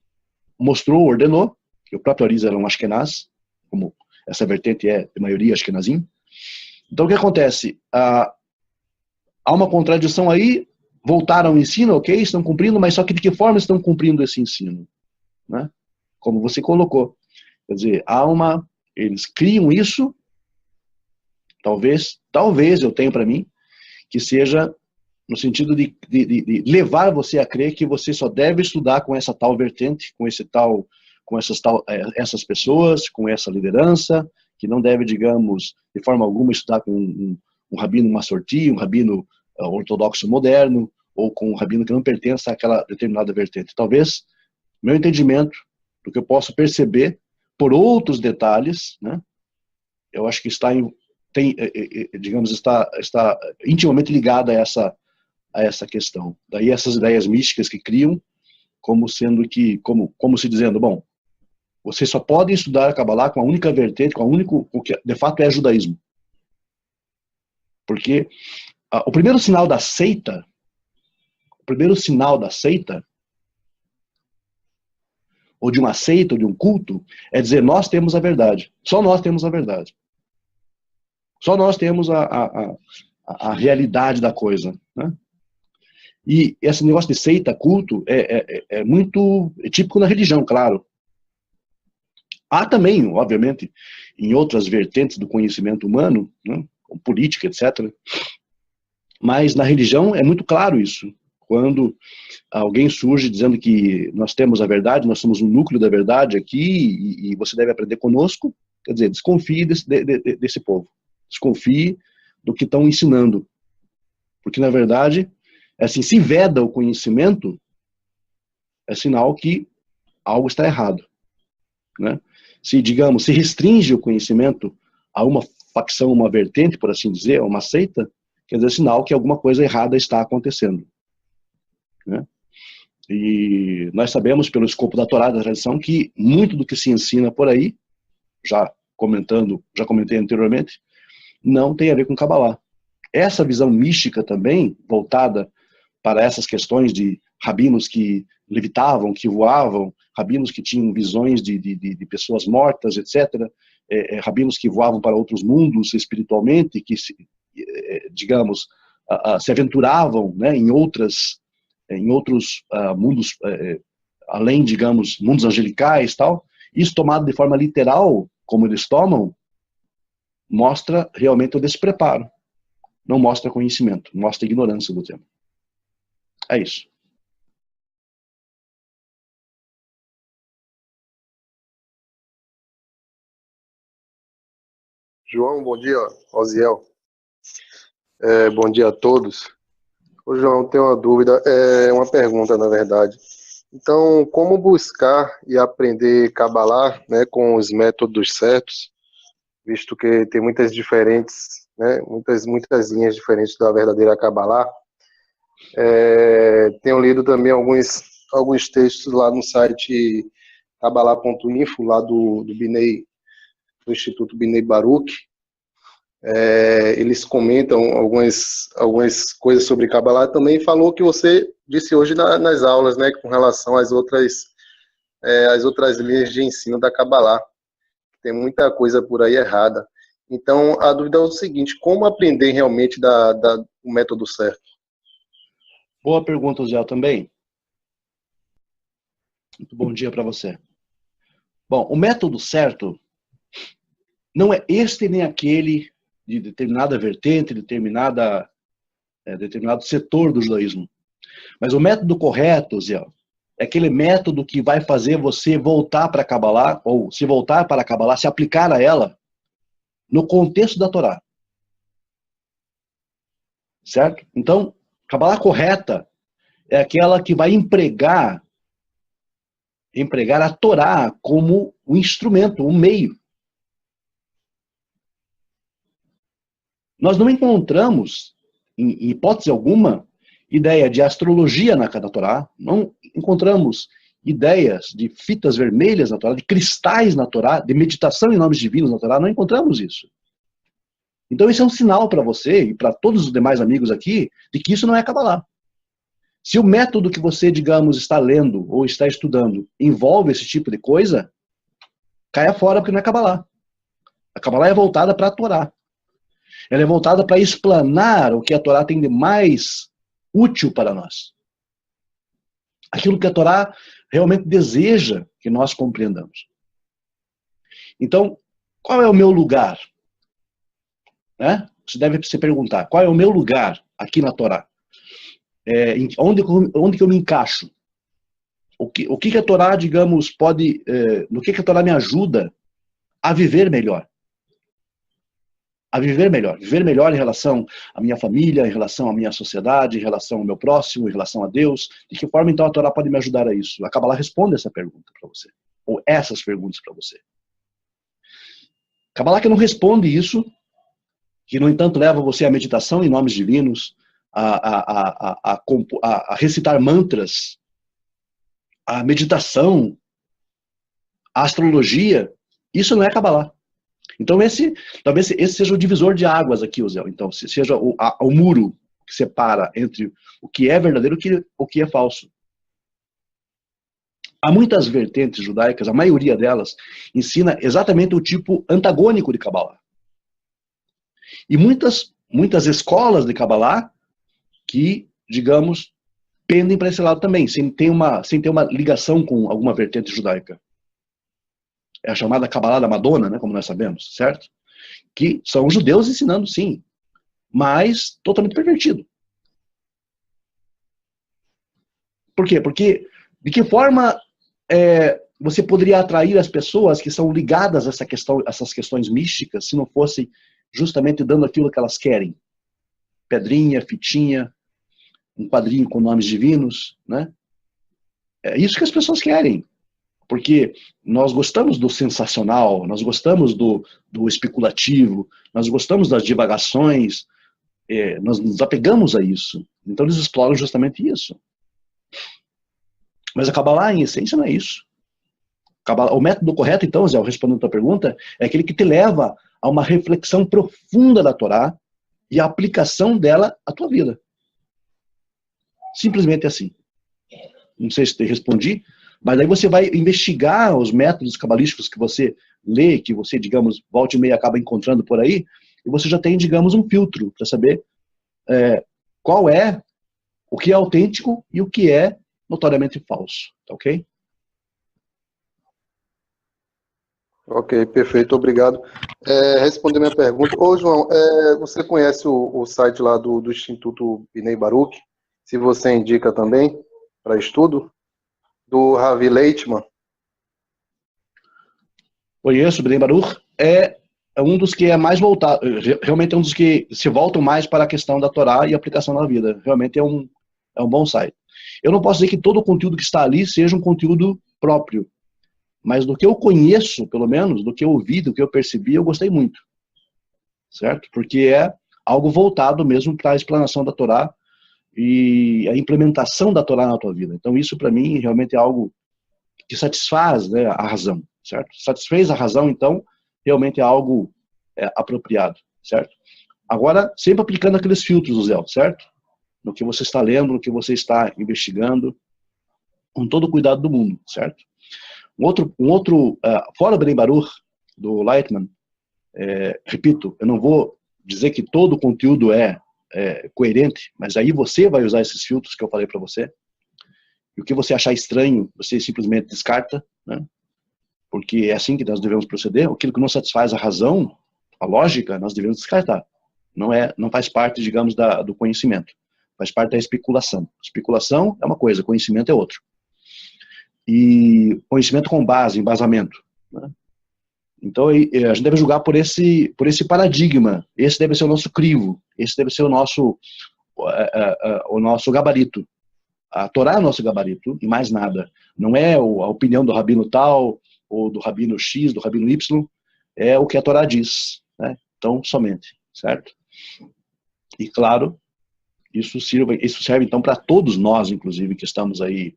mostrou, ordenou, que o próprio Arizal era um Ashkenaz, como essa vertente é de maioria Ashkenazim. Então o que acontece? Há uma contradição aí, voltaram ao ensino, ok, estão cumprindo, mas só que de que forma estão cumprindo esse ensino? Né? Como você colocou. Quer dizer, eles criam isso, talvez eu tenho para mim, que seja no sentido de levar você a crer que você só deve estudar com essa tal vertente, com essas pessoas, com essa liderança, que não deve, digamos, de forma alguma estudar com um rabino massorti, um rabino ortodoxo moderno, ou com um rabino que não pertence àquela determinada vertente. Talvez, meu entendimento, do que eu posso perceber, por outros detalhes, né, eu acho que está intimamente ligado a essa questão. Daí essas ideias místicas que criam, como sendo que, como se dizendo, bom, vocês só podem estudar a Kabbalah com a única vertente, o que de fato é judaísmo. Porque o primeiro sinal da seita, ou de uma seita, ou de um culto, é dizer, nós temos a verdade. Só nós temos a verdade. Só nós temos a realidade da coisa, né? E esse negócio de seita, culto, é muito típico na religião, claro. Há também, obviamente, em outras vertentes do conhecimento humano, né, como política, etc. Mas na religião é muito claro isso. Quando alguém surge dizendo que nós temos a verdade, nós somos o núcleo da verdade aqui e você deve aprender conosco, quer dizer, desconfie desse povo. Desconfie do que estão ensinando. Porque, na verdade, assim, se veda o conhecimento, é sinal que algo está errado, né? Se, digamos, se restringe o conhecimento a uma facção, uma vertente, por assim dizer, a uma seita, quer dizer, sinal que alguma coisa errada está acontecendo, né? E nós sabemos, pelo escopo da Torá, da tradição, que muito do que se ensina por aí, já comentei anteriormente, não tem a ver com Kabbalah. Essa visão mística também, voltada para essas questões de rabinos que levitavam, que voavam, rabinos que tinham visões de pessoas mortas, etc., rabinos que voavam para outros mundos espiritualmente, que, digamos, se aventuravam, né, em outras em outros mundos, além, digamos, mundos angelicais e tal, isso tomado de forma literal, como eles tomam, mostra realmente o despreparo. Não mostra conhecimento, mostra ignorância do tema. É isso. João, bom dia. Oziel. Bom dia a todos. Ô, João, tenho uma dúvida, uma pergunta, na verdade. Então, como buscar e aprender Kabbalah, né, com os métodos certos, visto que tem muitas diferentes, né, muitas linhas diferentes da verdadeira Kabbalah? Tenho lido também alguns textos lá no site kabbalah.info, lá do Instituto Binei Baruch. Eles comentam algumas coisas sobre Kabbalah. Também falou que você disse hoje nas aulas, né, com relação às outras linhas de ensino da Kabbalah. Tem muita coisa por aí errada. Então, a dúvida é o seguinte: como aprender realmente o método certo? Boa pergunta, Zé, também. Muito bom dia para você. Bom, o método certo não é este nem aquele de determinada vertente, determinado setor do judaísmo. Mas o método correto, Zé, é aquele método que vai fazer você voltar para a Kabbalah, ou se voltar para a Kabbalah, se aplicar a ela no contexto da Torá. Certo? Então, Kabbalah correta é aquela que vai empregar a Torá como um instrumento, um meio. Nós não encontramos, em hipótese alguma, ideia de astrologia na Torá, não encontramos ideias de fitas vermelhas na Torá, de cristais na Torá, de meditação em nomes divinos na Torá, não encontramos isso. Então isso é um sinal para você e para todos os demais amigos aqui, de que isso não é Kabbalah. Se o método que você, digamos, está lendo ou está estudando envolve esse tipo de coisa, caia fora, porque não é Kabbalah. A Kabbalah é voltada para a Torá. Ela é voltada para explanar o que a Torá tem de mais útil para nós. Aquilo que a Torá realmente deseja que nós compreendamos. Então, qual é o meu lugar? Né? Você deve se perguntar, qual é o meu lugar aqui na Torá? Onde que eu me encaixo? O que a Torá, digamos, pode... no que a Torá me ajuda a viver melhor? Viver melhor em relação à minha família, em relação à minha sociedade, em relação ao meu próximo, em relação a Deus. De que forma, então, a Torá pode me ajudar a isso? A Kabbalah responde essa pergunta para você, ou essas perguntas para você. Kabbalah que não responde isso, que, no entanto, leva você à meditação em nomes divinos, a recitar mantras, a meditação, a astrologia, isso não é Kabbalah. Então talvez esse seja o divisor de águas aqui, Zé. Então, seja o muro que separa entre o que é verdadeiro e o que é falso. Há muitas vertentes judaicas, a maioria delas ensina exatamente o tipo antagônico de Kabbalah. E muitas escolas de Kabbalah que, digamos, pendem para esse lado também, sem ter uma ligação com alguma vertente judaica. É a chamada Kabbalah da Madonna, né, como nós sabemos, certo? Que são os judeus ensinando, sim, mas totalmente pervertido. Por quê? Porque de que forma você poderia atrair as pessoas que são ligadas a essas questões místicas, se não fosse justamente dando aquilo que elas querem? Pedrinha, fitinha, um quadrinho com nomes divinos, né? É isso que as pessoas querem. Porque nós gostamos do sensacional, nós gostamos do especulativo, nós gostamos das divagações, nós nos apegamos a isso. Então eles exploram justamente isso. Mas a Kabbalah, em essência, não é isso. O método correto, então, Zé, respondendo a tua pergunta, é aquele que te leva a uma reflexão profunda da Torá e a aplicação dela à tua vida. Simplesmente assim. Não sei se te respondi, mas aí você vai investigar os métodos cabalísticos que você lê, que você, digamos, volta e meia acaba encontrando por aí, e você já tem, digamos, um filtro para saber qual é o que é autêntico e o que é notoriamente falso, tá ok? Ok, perfeito, obrigado. Respondendo minha pergunta. Ô, João, você conhece o site lá do Instituto Binei Baruch? Se você indica também para estudo, do Ravi Leitman. Conheço, Belém Baruch, é um dos que é mais voltado, realmente é um dos que se voltam mais para a questão da Torá e aplicação na vida. Realmente é um bom site. Eu não posso dizer que todo o conteúdo que está ali seja um conteúdo próprio, mas do que eu conheço, pelo menos, do que eu ouvi, do que eu percebi, eu gostei muito, certo? Porque é algo voltado mesmo para a explanação da Torá e a implementação da Torá na tua vida. Então isso, para mim, realmente é algo que satisfaz, né, a razão, certo? Satisfez a razão, então, realmente é algo apropriado, certo? Agora, sempre aplicando aqueles filtros, Zé, certo? No que você está lendo, no que você está investigando, com todo o cuidado do mundo, certo? Fora o Bnei Baruch, do Lightman, repito, eu não vou dizer que todo o conteúdo é coerente, mas aí você vai usar esses filtros que eu falei para você, e o que você achar estranho, você simplesmente descarta, né? Porque é assim que nós devemos proceder. Aquilo que não satisfaz a razão, a lógica, nós devemos descartar. Não faz parte, digamos, do conhecimento. Faz parte da especulação. Especulação é uma coisa, conhecimento é outro. E conhecimento com base, embasamento, né? Então, a gente deve julgar por esse paradigma. Esse deve ser o nosso crivo. Esse deve ser o nosso gabarito. A Torá é o nosso gabarito e mais nada. Não é a opinião do rabino tal, ou do rabino X, do rabino Y, é o que a Torá diz, né? Então, somente, certo? E, claro, isso serve então para todos nós, inclusive, que estamos aí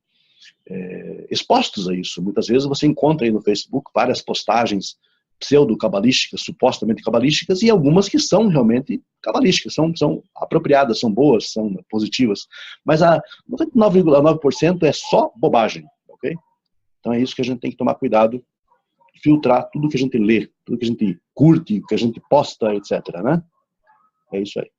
expostos a isso. Muitas vezes você encontra aí no Facebook várias postagens pseudo-cabalísticas, supostamente cabalísticas, e algumas que são realmente cabalísticas, são apropriadas, são boas, são positivas. Mas a 99,9% é só bobagem, ok? Então é isso que a gente tem que tomar cuidado, filtrar tudo que a gente lê, tudo que a gente curte, que a gente posta, etc, né? É isso aí.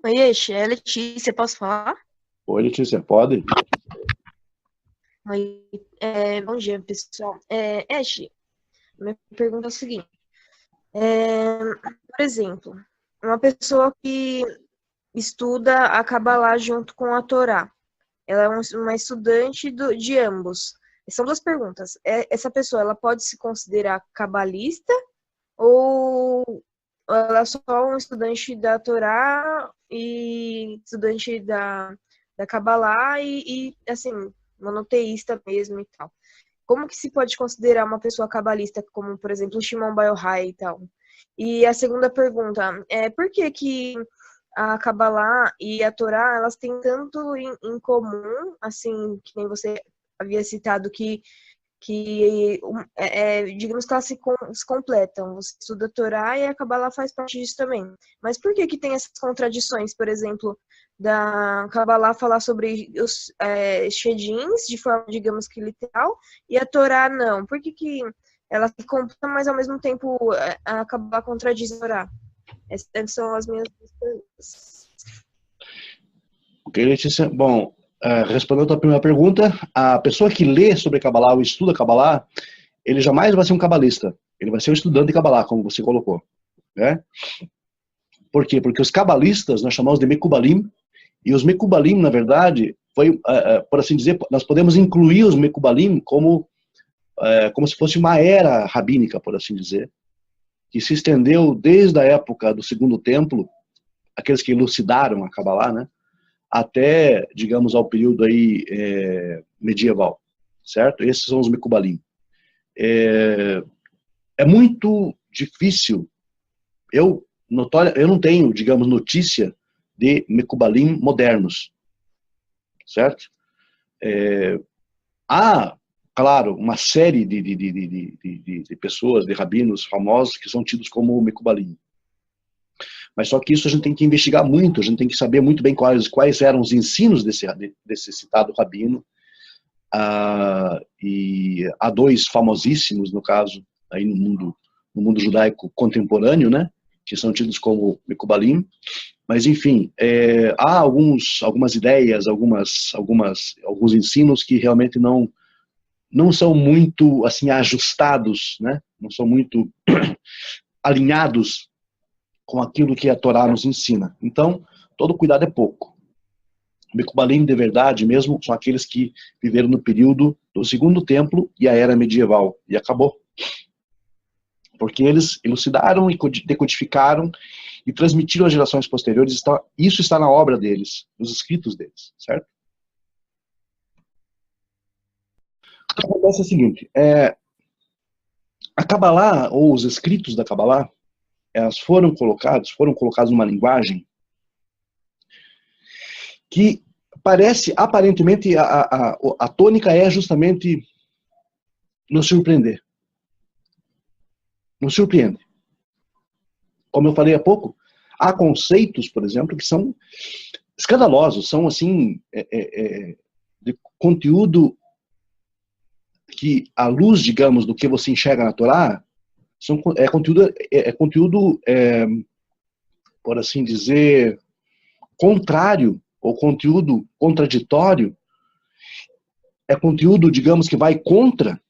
Oi, Eixe, é Letícia, posso falar? Oi, Letícia, pode? Oi, bom dia, pessoal. Eixe, minha pergunta é o seguinte. Por exemplo, uma pessoa que estuda a Kabbalah junto com a Torá, ela é uma estudante de ambos. São duas perguntas. Essa pessoa, ela pode se considerar cabalista ou ela é só um estudante da Torá e estudante da Kabbalah e assim, monoteísta mesmo e tal? Como que se pode considerar uma pessoa cabalista, como, por exemplo, o Shimon Bar Yochai e tal? E a segunda pergunta é por que a Kabbalah e a Torá, elas têm tanto em comum, assim, que nem você havia citado, digamos que elas se completam. Você estuda a Torá e a Kabbalah faz parte disso também. Mas por que tem essas contradições, por exemplo, da Kabbalah falar sobre os shedins de forma, digamos que literal, e a Torá não? Por que ela se completam, mas ao mesmo tempo a Kabbalah contradiz a Torá? Essas são as minhas perguntas. Ok, Letícia. Bom, respondendo a tua primeira pergunta, a pessoa que lê sobre Kabbalah ou estuda Kabbalah, ele jamais vai ser um cabalista. Ele vai ser um estudante de Kabbalah, como você colocou, né? Por quê? Porque os cabalistas nós chamamos de Mekubalim, e os Mekubalim, na verdade, por assim dizer, nós podemos incluir os Mekubalim como se fosse uma era rabínica, por assim dizer, que se estendeu desde a época do Segundo Templo, aqueles que elucidaram a Kabbalah, né? Até, digamos, ao período aí medieval, certo? Esses são os Mekubalim. É muito difícil, eu não tenho, digamos, notícia de Mekubalim modernos, certo? Há, claro, uma série de pessoas, de rabinos famosos que são tidos como Mekubalim. Mas só que isso a gente tem que investigar muito, a gente tem que saber muito bem quais eram os ensinos desse citado rabino. E há dois famosíssimos, no caso, aí no mundo judaico contemporâneo, né, que são tidos como Mekubalim, mas enfim, há algumas ideias, alguns ensinos que realmente não são muito assim ajustados, né? Não são muito alinhados com aquilo que a Torá nos ensina. Então, todo cuidado é pouco. Mekubalim de verdade mesmo são aqueles que viveram no período do Segundo Templo e a Era Medieval, e acabou. Porque eles elucidaram e decodificaram e transmitiram às gerações posteriores. Isso está na obra deles, nos escritos deles, certo? O que acontece é o seguinte, a Kabbalah, ou os escritos da Kabbalah, elas foram colocados numa linguagem que aparentemente, a tônica é justamente nos surpreender. Nos surpreende. Como eu falei há pouco, há conceitos, por exemplo, que são escandalosos, são assim, de conteúdo que, à luz, digamos, do que você enxerga na Torá, conteúdo, por assim dizer, contrário, ou conteúdo contraditório, é conteúdo, digamos, que vai contra,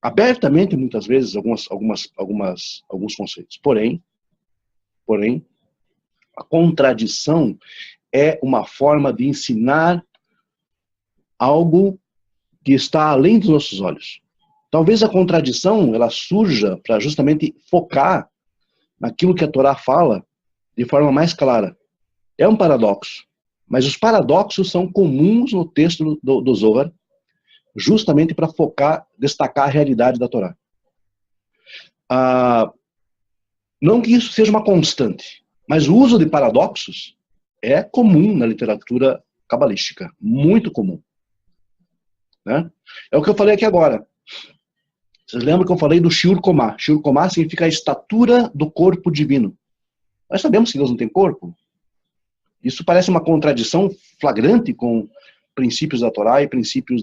abertamente, muitas vezes, alguns conceitos. Porém, a contradição é uma forma de ensinar algo que está além dos nossos olhos. Talvez a contradição ela surja para justamente focar naquilo que a Torá fala de forma mais clara. É um paradoxo, mas os paradoxos são comuns no texto do Zohar, justamente para destacar a realidade da Torá. Não que isso seja uma constante, mas o uso de paradoxos é comum na literatura cabalística, muito comum. Né? É o que eu falei aqui agora. Vocês lembram que eu falei do Shiur Komá? Shiur Komá significa a estatura do corpo divino. Nós sabemos que Deus não tem corpo. Isso parece uma contradição flagrante com princípios da Torá e princípios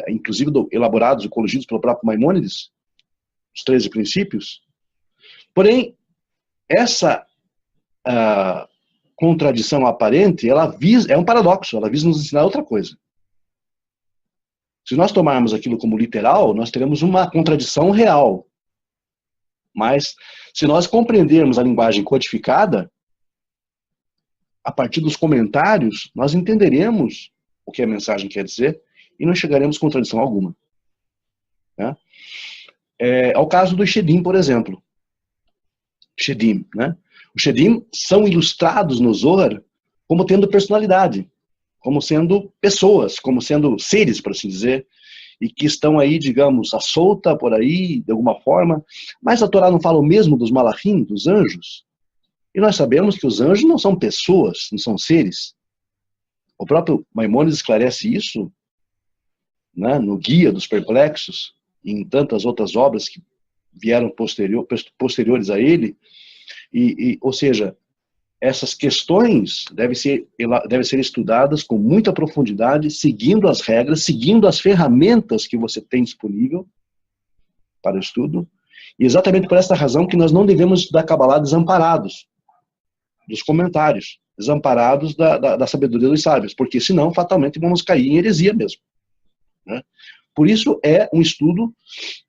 inclusive elaborados e corrigidos pelo próprio Maimônides, os 13 princípios. Porém, essa contradição aparente, é um paradoxo, ela visa nos ensinar outra coisa. Se nós tomarmos aquilo como literal, nós teremos uma contradição real. Mas, se nós compreendermos a linguagem codificada, a partir dos comentários, nós entenderemos o que a mensagem quer dizer e não chegaremos a contradição alguma. Né? É o caso do Shedim, por exemplo. Shedim, né? Os Shedim são ilustrados no Zohar como tendo personalidade, como sendo pessoas, como sendo seres, por assim dizer, e que estão aí, digamos, à solta por aí, de alguma forma. Mas a Torá não fala o mesmo dos malachim, dos anjos? E nós sabemos que os anjos não são pessoas, não são seres. O próprio Maimônides esclarece isso, né, no Guia dos Perplexos, e em tantas outras obras que vieram posteriores a ele. Ou seja, essas questões devem ser estudadas com muita profundidade, seguindo as regras, seguindo as ferramentas que você tem disponível para o estudo. E exatamente por essa razão que nós não devemos estudar Kabbalah desamparados dos comentários, desamparados da sabedoria dos sábios, porque senão fatalmente vamos cair em heresia mesmo. Né? Por isso é um estudo,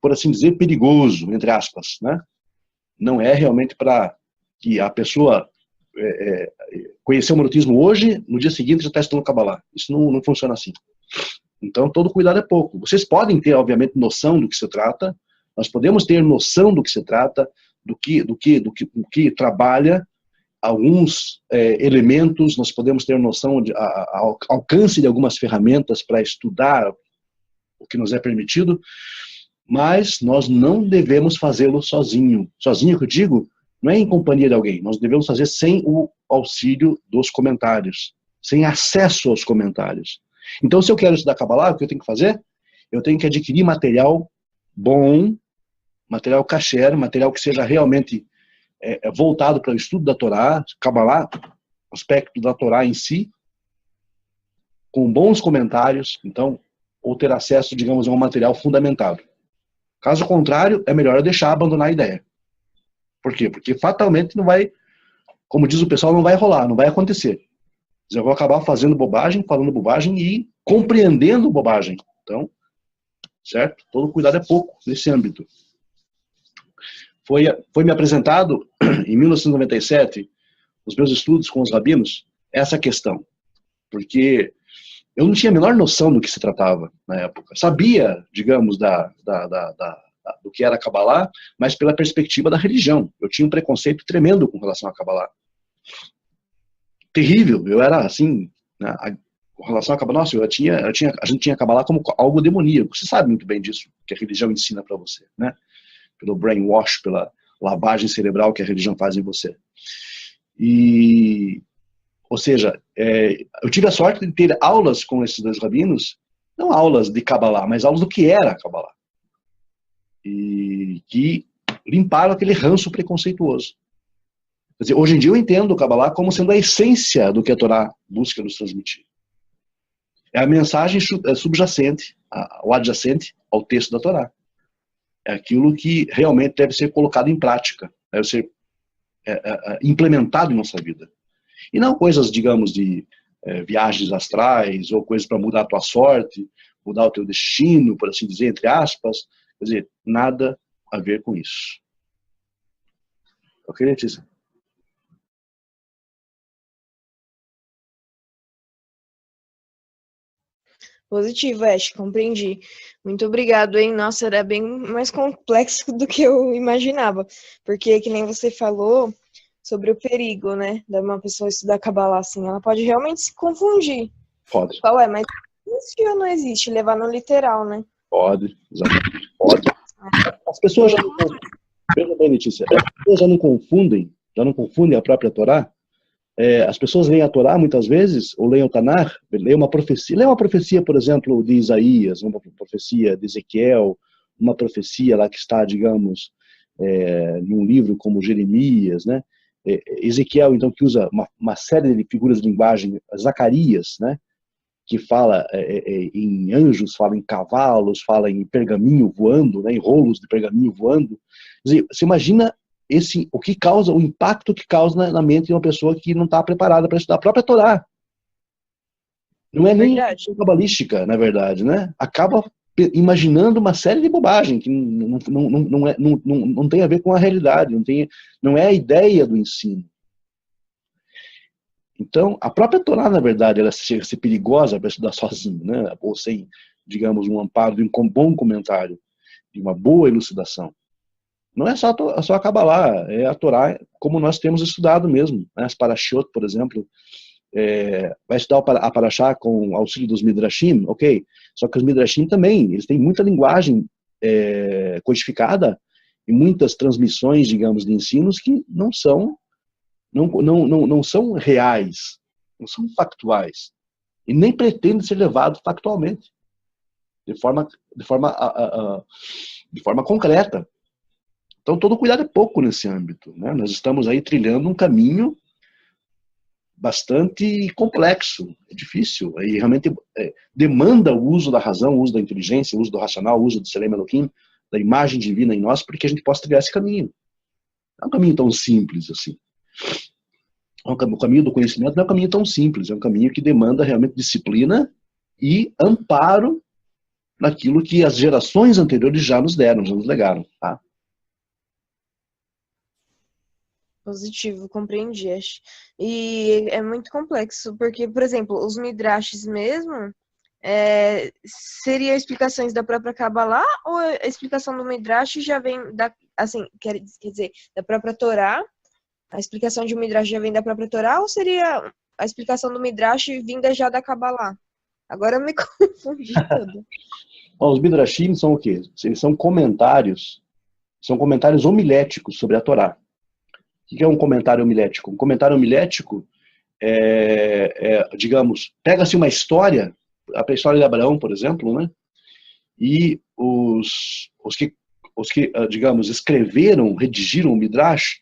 por assim dizer, perigoso, entre aspas. Né? Não é realmente para que a pessoa conhecer o monoteísmo hoje, no dia seguinte já está estudando Kabbalah. Isso não funciona assim. Então, todo cuidado é pouco. Vocês podem ter, obviamente, noção do que se trata, nós podemos ter noção do que se trata, do que trabalha, alguns elementos, nós podemos ter noção de alcance de algumas ferramentas para estudar o que nos é permitido, mas nós não devemos fazê-lo sozinho. Sozinho, que eu digo, não é em companhia de alguém, nós devemos fazer sem o auxílio dos comentários, sem acesso aos comentários. Então, se eu quero estudar Kabbalah, o que eu tenho que fazer? Eu tenho que adquirir material bom, material kasher, material que seja realmente voltado para o estudo da Torá, Kabbalah, aspecto da Torá em si, com bons comentários, então, ou ter acesso, digamos, a um material fundamentado. Caso contrário, é melhor eu abandonar a ideia. Por quê? Porque fatalmente não vai, como diz o pessoal, não vai rolar, não vai acontecer. Eu vou acabar fazendo bobagem, falando bobagem e compreendendo bobagem. Então, certo? Todo cuidado é pouco nesse âmbito. Foi me apresentado, em 1997, nos meus estudos com os rabinos, essa questão. Porque eu não tinha a menor noção do que se tratava na época. Sabia, digamos, do que era Kabbalah, mas pela perspectiva da religião. Eu tinha um preconceito tremendo com relação a Kabbalah. Terrível. Eu era assim, né, com relação a Kabbalah, nossa, a gente tinha Kabbalah como algo demoníaco. Você sabe muito bem disso, que a religião ensina para você, né? Pelo brainwash, pela lavagem cerebral que a religião faz em você. Ou seja, eu tive a sorte de ter aulas com esses dois rabinos, não aulas de Kabbalah, mas aulas do que era Kabbalah. E que limparam aquele ranço preconceituoso. Quer dizer, hoje em dia eu entendo o Kabbalah como sendo a essência do que a Torá busca nos transmitir. É a mensagem subjacente, o adjacente ao texto da Torá. É aquilo que realmente deve ser colocado em prática, deve ser implementado em nossa vida. E não coisas, digamos, de viagens astrais, ou coisas para mudar a tua sorte, mudar o teu destino, por assim dizer, entre aspas. Quer dizer, nada a ver com isso. Ok, Letícia? Positivo, Ash, compreendi. Muito obrigado, hein? Nossa, era bem mais complexo do que eu imaginava. Porque, que nem você falou sobre o perigo, né? De uma pessoa estudar Kabbalah assim, ela pode realmente se confundir. Pode. Qual é? Mas existe ou não existe? Levar no literal, né? Pode, exatamente. Pode. As pessoas já não confundem. Veja bem, Letícia, as pessoas já não confundem a própria Torá. As pessoas leem a Torá muitas vezes, ou leem o Tanar, leem uma profecia, por exemplo, de Isaías, uma profecia de Ezequiel, uma profecia lá que está, digamos, num livro como Jeremias, né? Ezequiel, então, que usa uma série de figuras de linguagem, Zacarias, né? Que fala em anjos, fala em cavalos, fala em pergaminho voando, né? Em rolos de pergaminho voando. Quer dizer, você imagina o impacto que causa na mente de uma pessoa que não está preparada para estudar a própria Torá. Não é nem cabalística, na verdade, né? Acaba imaginando uma série de bobagem que não tem a ver com a realidade, não é a ideia do ensino. Então, a própria Torá, na verdade, ela chega a ser perigosa para estudar sozinho, né? Ou sem, digamos, um amparo de um bom comentário, de uma boa elucidação. Não é só a Kabbalah, é a Torá como nós temos estudado mesmo. Né? As Parashiot, por exemplo, vai estudar a Parashá com o auxílio dos Midrashim, ok? Só que os Midrashim também, eles têm muita linguagem codificada e muitas transmissões, digamos, de ensinos que não são reais, não são factuais, e nem pretendem ser levados factualmente, de forma concreta. Então, todo cuidado é pouco nesse âmbito, né? Nós estamos aí trilhando um caminho bastante complexo, é difícil, e realmente demanda o uso da razão, o uso da inteligência, o uso do racional, o uso do Selem Elohim, da imagem divina em nós, porque a gente possa trilhar esse caminho. Não é um caminho tão simples assim. O caminho do conhecimento não é um caminho tão simples, é um caminho que demanda realmente disciplina e amparo naquilo que as gerações anteriores já nos deram, já nos legaram, tá? Positivo, compreendi, acho. E é muito complexo, porque, por exemplo, os midrashes mesmo, seria explicações da própria Kabbalah, ou a explicação do midrash já vem quer dizer, da própria Torá? A explicação de um midrash já vem da própria Torá, ou seria a explicação do midrash vinda já da Kabbalah? Agora eu me confundi tudo. Os midrashim são o quê? Eles são comentários homiléticos sobre a Torá. O que é um comentário homilético? Um comentário homilético digamos, pega-se uma história, a história de Abraão, por exemplo, né? E os que, digamos, redigiram o Midrash,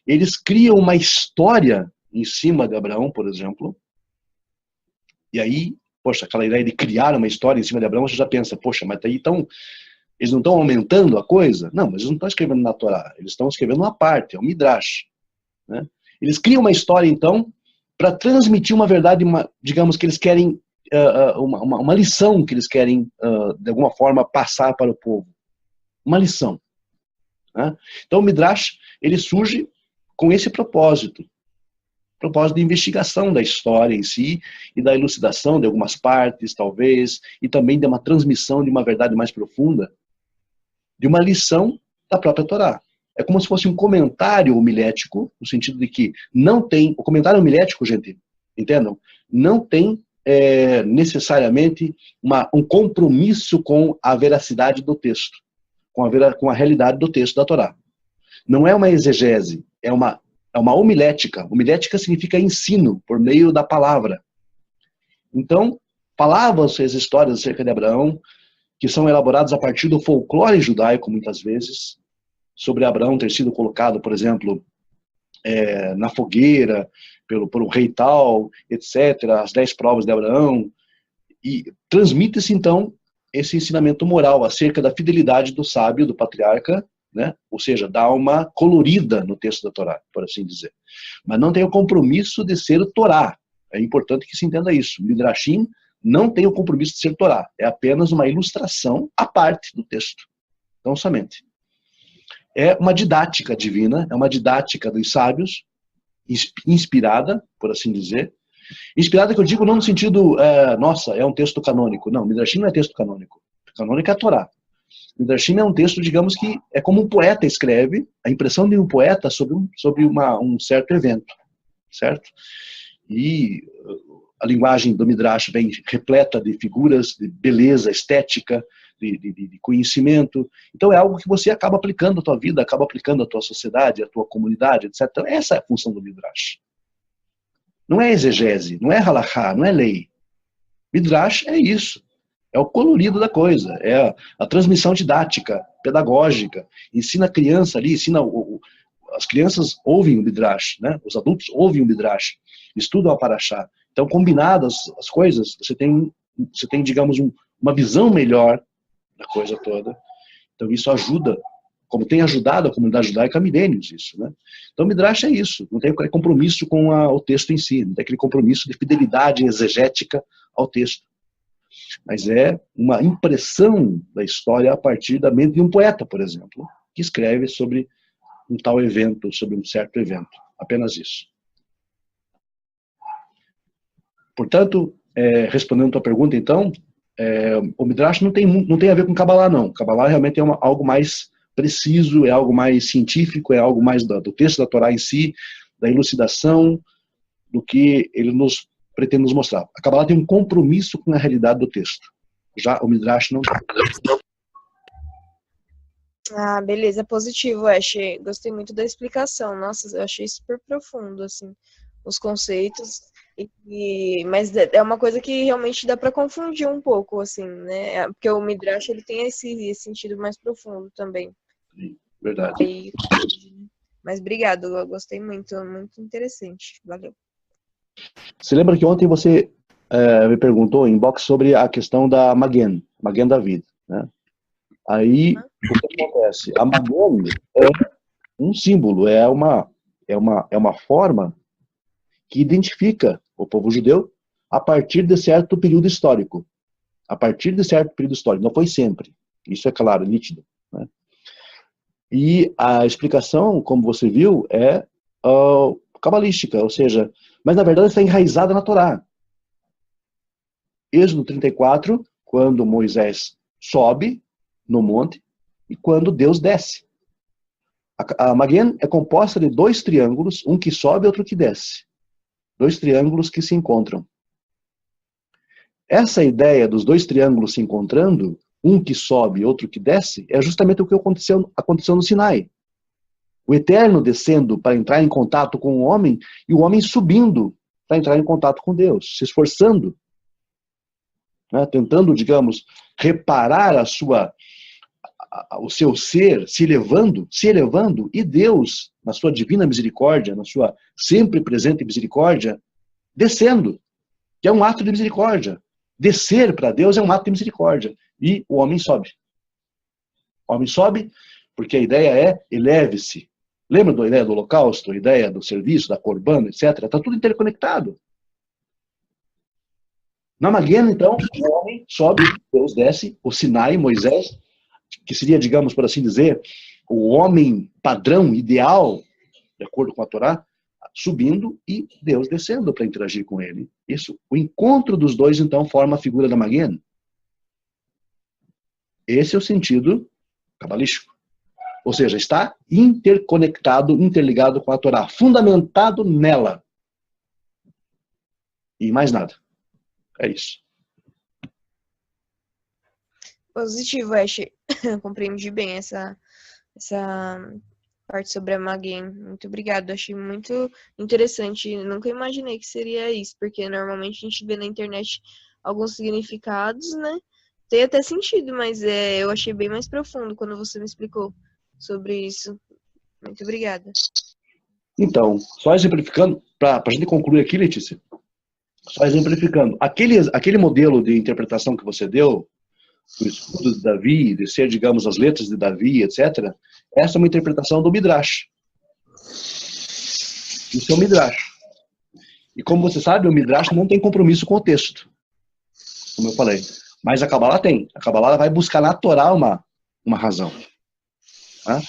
eles criam uma história em cima de Abraão, por exemplo. E aí, poxa, aquela ideia de criar uma história em cima de Abraão, você já pensa, poxa, mas aí então Eles não estão aumentando a coisa? Não, mas eles não estão escrevendo na Torá. Eles estão escrevendo uma parte, é o Midrash. Né? Eles criam uma história, então, para transmitir uma verdade, digamos que eles querem, uma lição que eles querem, de alguma forma, passar para o povo. Uma lição. Né? Então, o Midrash, ele surge com esse propósito de investigação da história em si e da elucidação de algumas partes, talvez, e também de uma transmissão de uma verdade mais profunda, de uma lição da própria Torá. É como se fosse um comentário homilético, no sentido de que não tem... O comentário homilético, gente, entendam? Não tem necessariamente um compromisso com a veracidade do texto, com a realidade do texto da Torá. Não é uma exegese, é uma homilética. Homilética significa ensino, por meio da palavra. Então, falavam-se as histórias acerca de Abraão, que são elaboradas a partir do folclore judaico, muitas vezes, sobre Abraão ter sido colocado, por exemplo, na fogueira, por um rei tal, etc., as 10 provas de Abraão, e transmite-se, então, esse ensinamento moral acerca da fidelidade do sábio, do patriarca, né? Ou seja, dá uma colorida no texto da Torá, por assim dizer. Mas não tem o compromisso de ser Torá. É importante que se entenda isso. Midrashim não tem o compromisso de ser Torá. É apenas uma ilustração à parte do texto. Então, somente. É uma didática divina, é uma didática dos sábios, inspirada, por assim dizer. Inspirada que eu digo não no sentido, nossa, é um texto canônico. Não, Midrashim não é texto canônico. Canônico é a Torá. Midrashim é um texto, digamos que é como um poeta escreve, a impressão de um poeta sobre um certo evento, certo? E a linguagem do Midrash vem repleta de figuras, de beleza, estética, de conhecimento. Então é algo que você acaba aplicando à tua vida, acaba aplicando à tua sociedade, à tua comunidade, etc. Então, essa é a função do Midrash. Não é exegese, não é halachá, não é lei. Midrash é isso. É o colorido da coisa, é a transmissão didática, pedagógica. Ensina a criança ali, as crianças ouvem o Midrash, né? Os adultos ouvem o Midrash, estudam a Parashá. Então, combinadas as coisas, você tem, digamos, uma visão melhor da coisa toda. Então, isso ajuda, como tem ajudado a comunidade judaica há milênios, isso, né? Então, o Midrash é isso, não tem aquele compromisso com o texto em si, não tem aquele compromisso de fidelidade exegética ao texto. Mas é uma impressão da história a partir da mente de um poeta, por exemplo, que escreve sobre um tal evento, sobre um certo evento. Apenas isso. Portanto, respondendo a tua pergunta, então, o Midrash não tem a ver com Kabbalah, não. Kabbalah realmente é algo mais preciso, é algo mais científico, é algo mais do texto da Torá em si, da elucidação, do que ele pretende nos mostrar. A Kabbalah tem um compromisso com a realidade do texto. Já o Midrash não tem. Ah, beleza, positivo, Ash. Gostei muito da explicação. Nossa, eu achei super profundo, assim, os conceitos. Mas é uma coisa que realmente dá para confundir um pouco, assim, né? Porque o Midrash, ele tem esse sentido mais profundo também. Sim, verdade. Mas obrigado, eu gostei muito, muito interessante. Valeu. Você lembra que ontem você me perguntou em box sobre a questão da Magen David, né? Aí, o que acontece? A Magen é um símbolo, é uma forma que identifica o povo judeu a partir de certo período histórico. A partir de certo período histórico, não foi sempre. Isso é claro, nítido, né? E a explicação, como você viu, é cabalística, ou seja, mas na verdade está enraizada na Torá. Êxodo 34, quando Moisés sobe no monte e quando Deus desce. A Magen é composta de 2 triângulos, um que sobe e outro que desce. 2 triângulos que se encontram. Essa ideia dos 2 triângulos se encontrando, um que sobe e outro que desce, é justamente o que aconteceu no Sinai. O Eterno descendo para entrar em contato com o homem e o homem subindo para entrar em contato com Deus, se esforçando, né, tentando, digamos, reparar o seu ser, se elevando, e Deus, na sua divina misericórdia, na sua sempre presente misericórdia, descendo, que é um ato de misericórdia. Descer para Deus é um ato de misericórdia. E o homem sobe. O homem sobe porque a ideia é eleve-se. Lembra da ideia do holocausto, a ideia do serviço, da Corban, etc.? Está tudo interconectado. Na Magena, então, o homem sobe, Deus desce, o Sinai, Moisés, que seria, digamos, por assim dizer, o homem padrão, ideal, de acordo com a Torá, subindo e Deus descendo para interagir com ele. Isso, o encontro dos dois, então, forma a figura da Magena. Esse é o sentido cabalístico. Ou seja, está interconectado, interligado com a Torá, fundamentado nela. E mais nada. É isso. Positivo, Ash. Compreendi bem essa parte sobre a Magen. Muito obrigado. Achei muito interessante. Nunca imaginei que seria isso, porque normalmente a gente vê na internet alguns significados, né? Tem até sentido, mas eu achei bem mais profundo quando você me explicou sobre isso. Muito obrigada. Então, só exemplificando, para a gente concluir aqui, Letícia, só exemplificando, aquele modelo de interpretação que você deu, do escudo de Davi, de ser, digamos, as letras de Davi, etc., essa é uma interpretação do Midrash. Isso é o Midrash. E como você sabe, o Midrash não tem compromisso com o texto, como eu falei. Mas a Kabbalah tem. A Kabbalah vai buscar na Torá uma razão. Tá?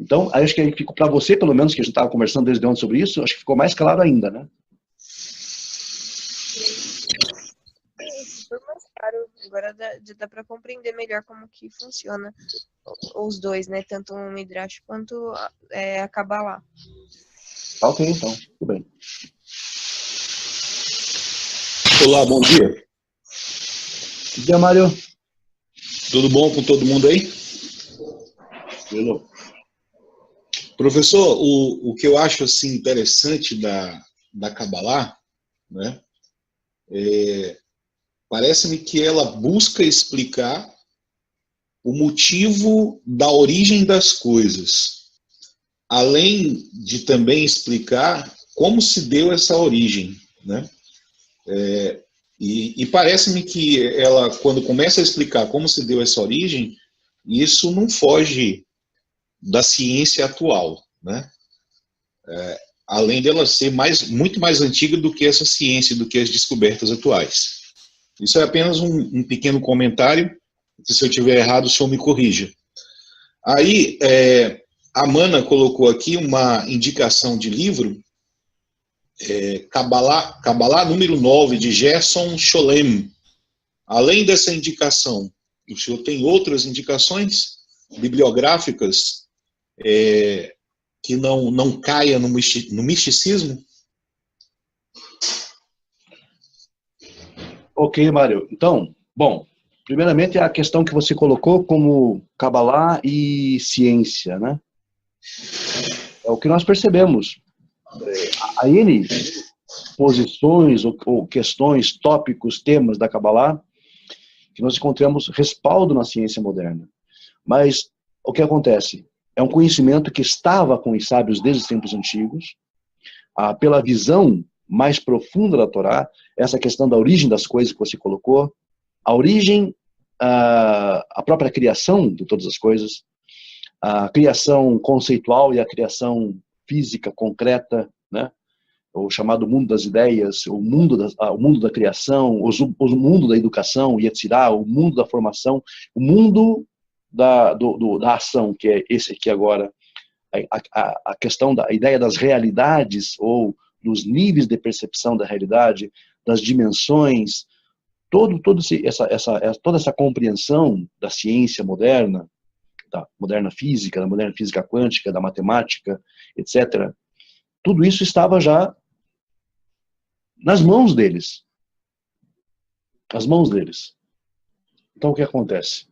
Então, acho que fica para você, pelo menos, que a gente estava conversando desde ontem sobre isso, acho que ficou mais claro ainda, né? Super mais claro. Agora dá para compreender melhor como que funciona os dois, né? Tanto o Midrash quanto a Kabbalah. Ok, então. Tudo bem. Olá, bom dia. Bom dia, Mário. Tudo bom com todo mundo aí? Hello. Professor, o que eu acho assim, interessante da Kabbalah, né, parece-me que ela busca explicar o motivo da origem das coisas, além de também explicar como se deu essa origem, né? E parece-me que ela, quando começa a explicar como se deu essa origem, isso não foge da ciência atual, né? Além dela ser muito mais antiga do que essa ciência, do que as descobertas atuais. Isso é apenas um pequeno comentário, se eu estiver errado, o senhor me corrija. Aí, a Mana colocou aqui uma indicação de livro, Kabbalah número 9, de Gerson Scholem. Além dessa indicação, o senhor tem outras indicações bibliográficas que não caia no misticismo? Ok, Mário. Então, bom, primeiramente a questão que você colocou como Kabbalah e ciência, né? É o que nós percebemos. Há N posições ou questões, tópicos, temas da Kabbalah que nós encontramos respaldo na ciência moderna. Mas o que acontece? É um conhecimento que estava com os sábios desde os tempos antigos, pela visão mais profunda da Torá, essa questão da origem das coisas que você colocou, a origem, a própria criação de todas as coisas, a criação conceitual e a criação física, concreta, né? O chamado mundo das ideias, o mundo da criação, o mundo da educação, Yetzirah, o mundo da formação, o mundo da ação, que é esse aqui agora, a questão da ideia das realidades ou dos níveis de percepção da realidade, das dimensões, toda essa compreensão da ciência moderna, da moderna física quântica, da matemática, etc. Tudo isso estava já nas mãos deles. Nas mãos deles. Então o que acontece?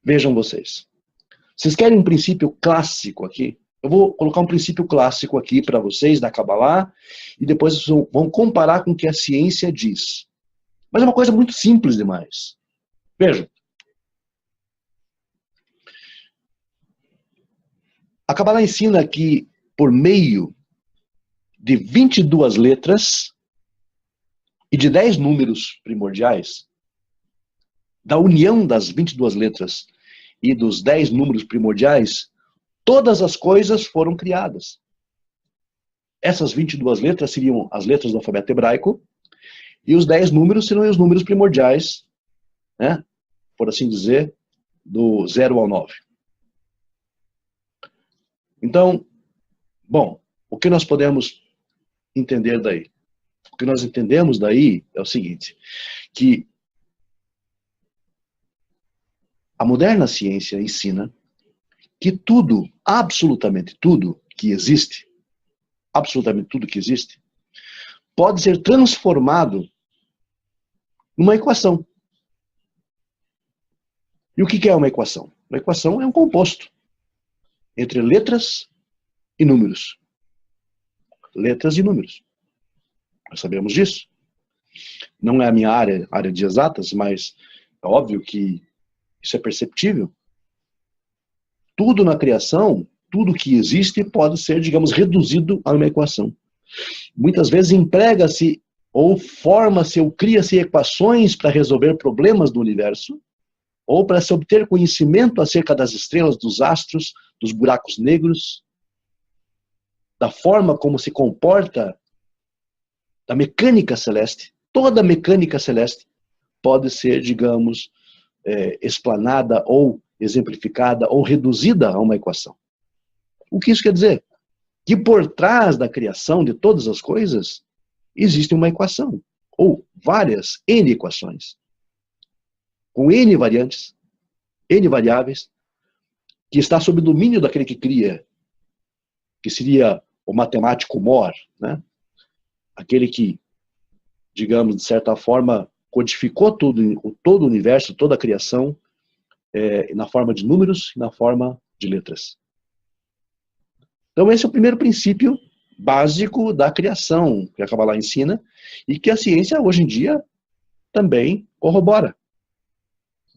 Vejam vocês. Vocês querem um princípio clássico aqui? Eu vou colocar um princípio clássico aqui para vocês da Kabbalah e depois vocês vão comparar com o que a ciência diz. Mas é uma coisa muito simples demais. Vejam. A Kabbalah ensina que por meio de 22 letras e de 10 números primordiais, da união das 22 letras e dos 10 números primordiais, todas as coisas foram criadas. Essas 22 letras seriam as letras do alfabeto hebraico, e os 10 números seriam os números primordiais, né, por assim dizer, do 0 ao 9. Então, bom, o que nós podemos entender daí? O que nós entendemos daí é o seguinte, que a moderna ciência ensina que tudo, absolutamente tudo que existe, pode ser transformado numa equação. E o que é uma equação? Uma equação é um composto entre letras e números. Letras e números. Nós sabemos disso. Não é a minha área de exatas, mas é óbvio que isso é perceptível. Tudo na criação, tudo que existe pode ser, digamos, reduzido a uma equação. Muitas vezes emprega-se ou forma-se ou cria-se equações para resolver problemas do universo, ou para se obter conhecimento acerca das estrelas, dos astros, dos buracos negros, da forma como se comporta da mecânica celeste. Toda a mecânica celeste pode ser, digamos, explanada ou exemplificada ou reduzida a uma equação. O que isso quer dizer? Que por trás da criação de todas as coisas existe uma equação, ou várias N equações, com N variantes, N variáveis, que está sob domínio daquele que cria, que seria o matemático mor, né? Aquele que, digamos, de certa forma, codificou todo o universo, toda a criação, na forma de números e na forma de letras. Então esse é o primeiro princípio básico da criação, que a Kabbalah ensina, e que a ciência hoje em dia também corrobora,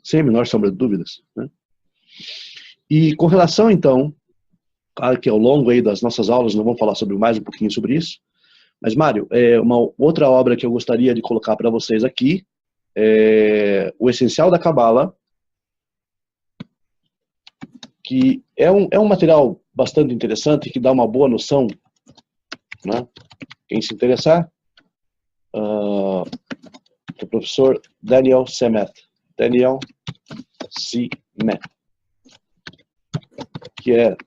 sem a menor sombra de dúvidas, né? E com relação, então, claro que ao longo aí das nossas aulas nós vamos falar mais um pouquinho sobre isso, mas, Mário, uma outra obra que eu gostaria de colocar para vocês aqui é O Essencial da Kabbalah, que é um material bastante interessante, que dá uma boa noção, né? Quem se interessar, o professor Daniel Semet, que é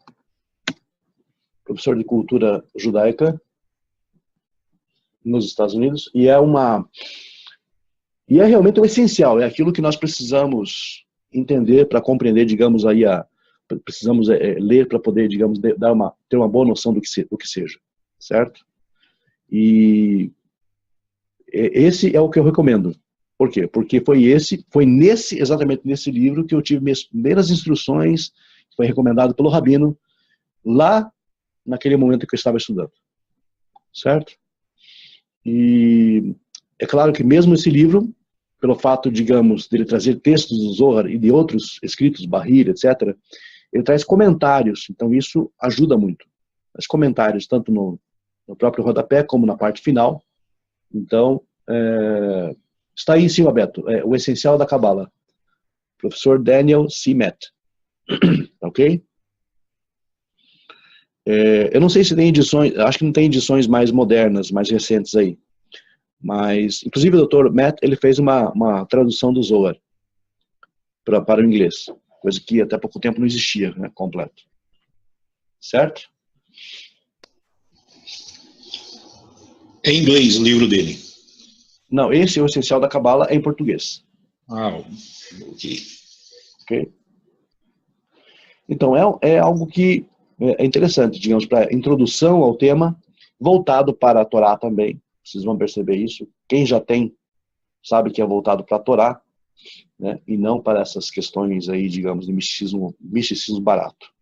professor de cultura judaica nos Estados Unidos, e é realmente o essencial, é aquilo que nós precisamos entender para compreender, digamos, aí precisamos ler para poder, digamos, ter uma boa noção do que seja, certo? E esse é o que eu recomendo. Por quê? Porque foi exatamente nesse livro que eu tive minhas primeiras instruções, que foi recomendado pelo Rabino, lá naquele momento que eu estava estudando, certo? E é claro que mesmo esse livro, pelo fato, digamos, dele trazer textos do Zohar e de outros escritos, Bahir, etc., ele traz comentários, então isso ajuda muito. Os comentários, tanto no próprio rodapé, como na parte final. Então, está aí em cima, Beto, O Essencial da Kabbalah. Professor Daniel Semet. Ok? Eu não sei se tem edições, acho que não tem edições mais modernas, mais recentes aí. Mas, inclusive, o Dr. Matt, ele fez uma tradução do Zohar para o inglês, coisa que até pouco tempo não existia, né, completo. Certo? É em inglês o livro dele? Não, esse, O Essencial da Kabbalah, é em português. Ah, ok. Ok? Então, é algo que é interessante, digamos, para introdução ao tema, voltado para a Torá também. Vocês vão perceber isso. Quem já tem, sabe que é voltado para a Torá, né, e não para essas questões aí, digamos, de misticismo barato.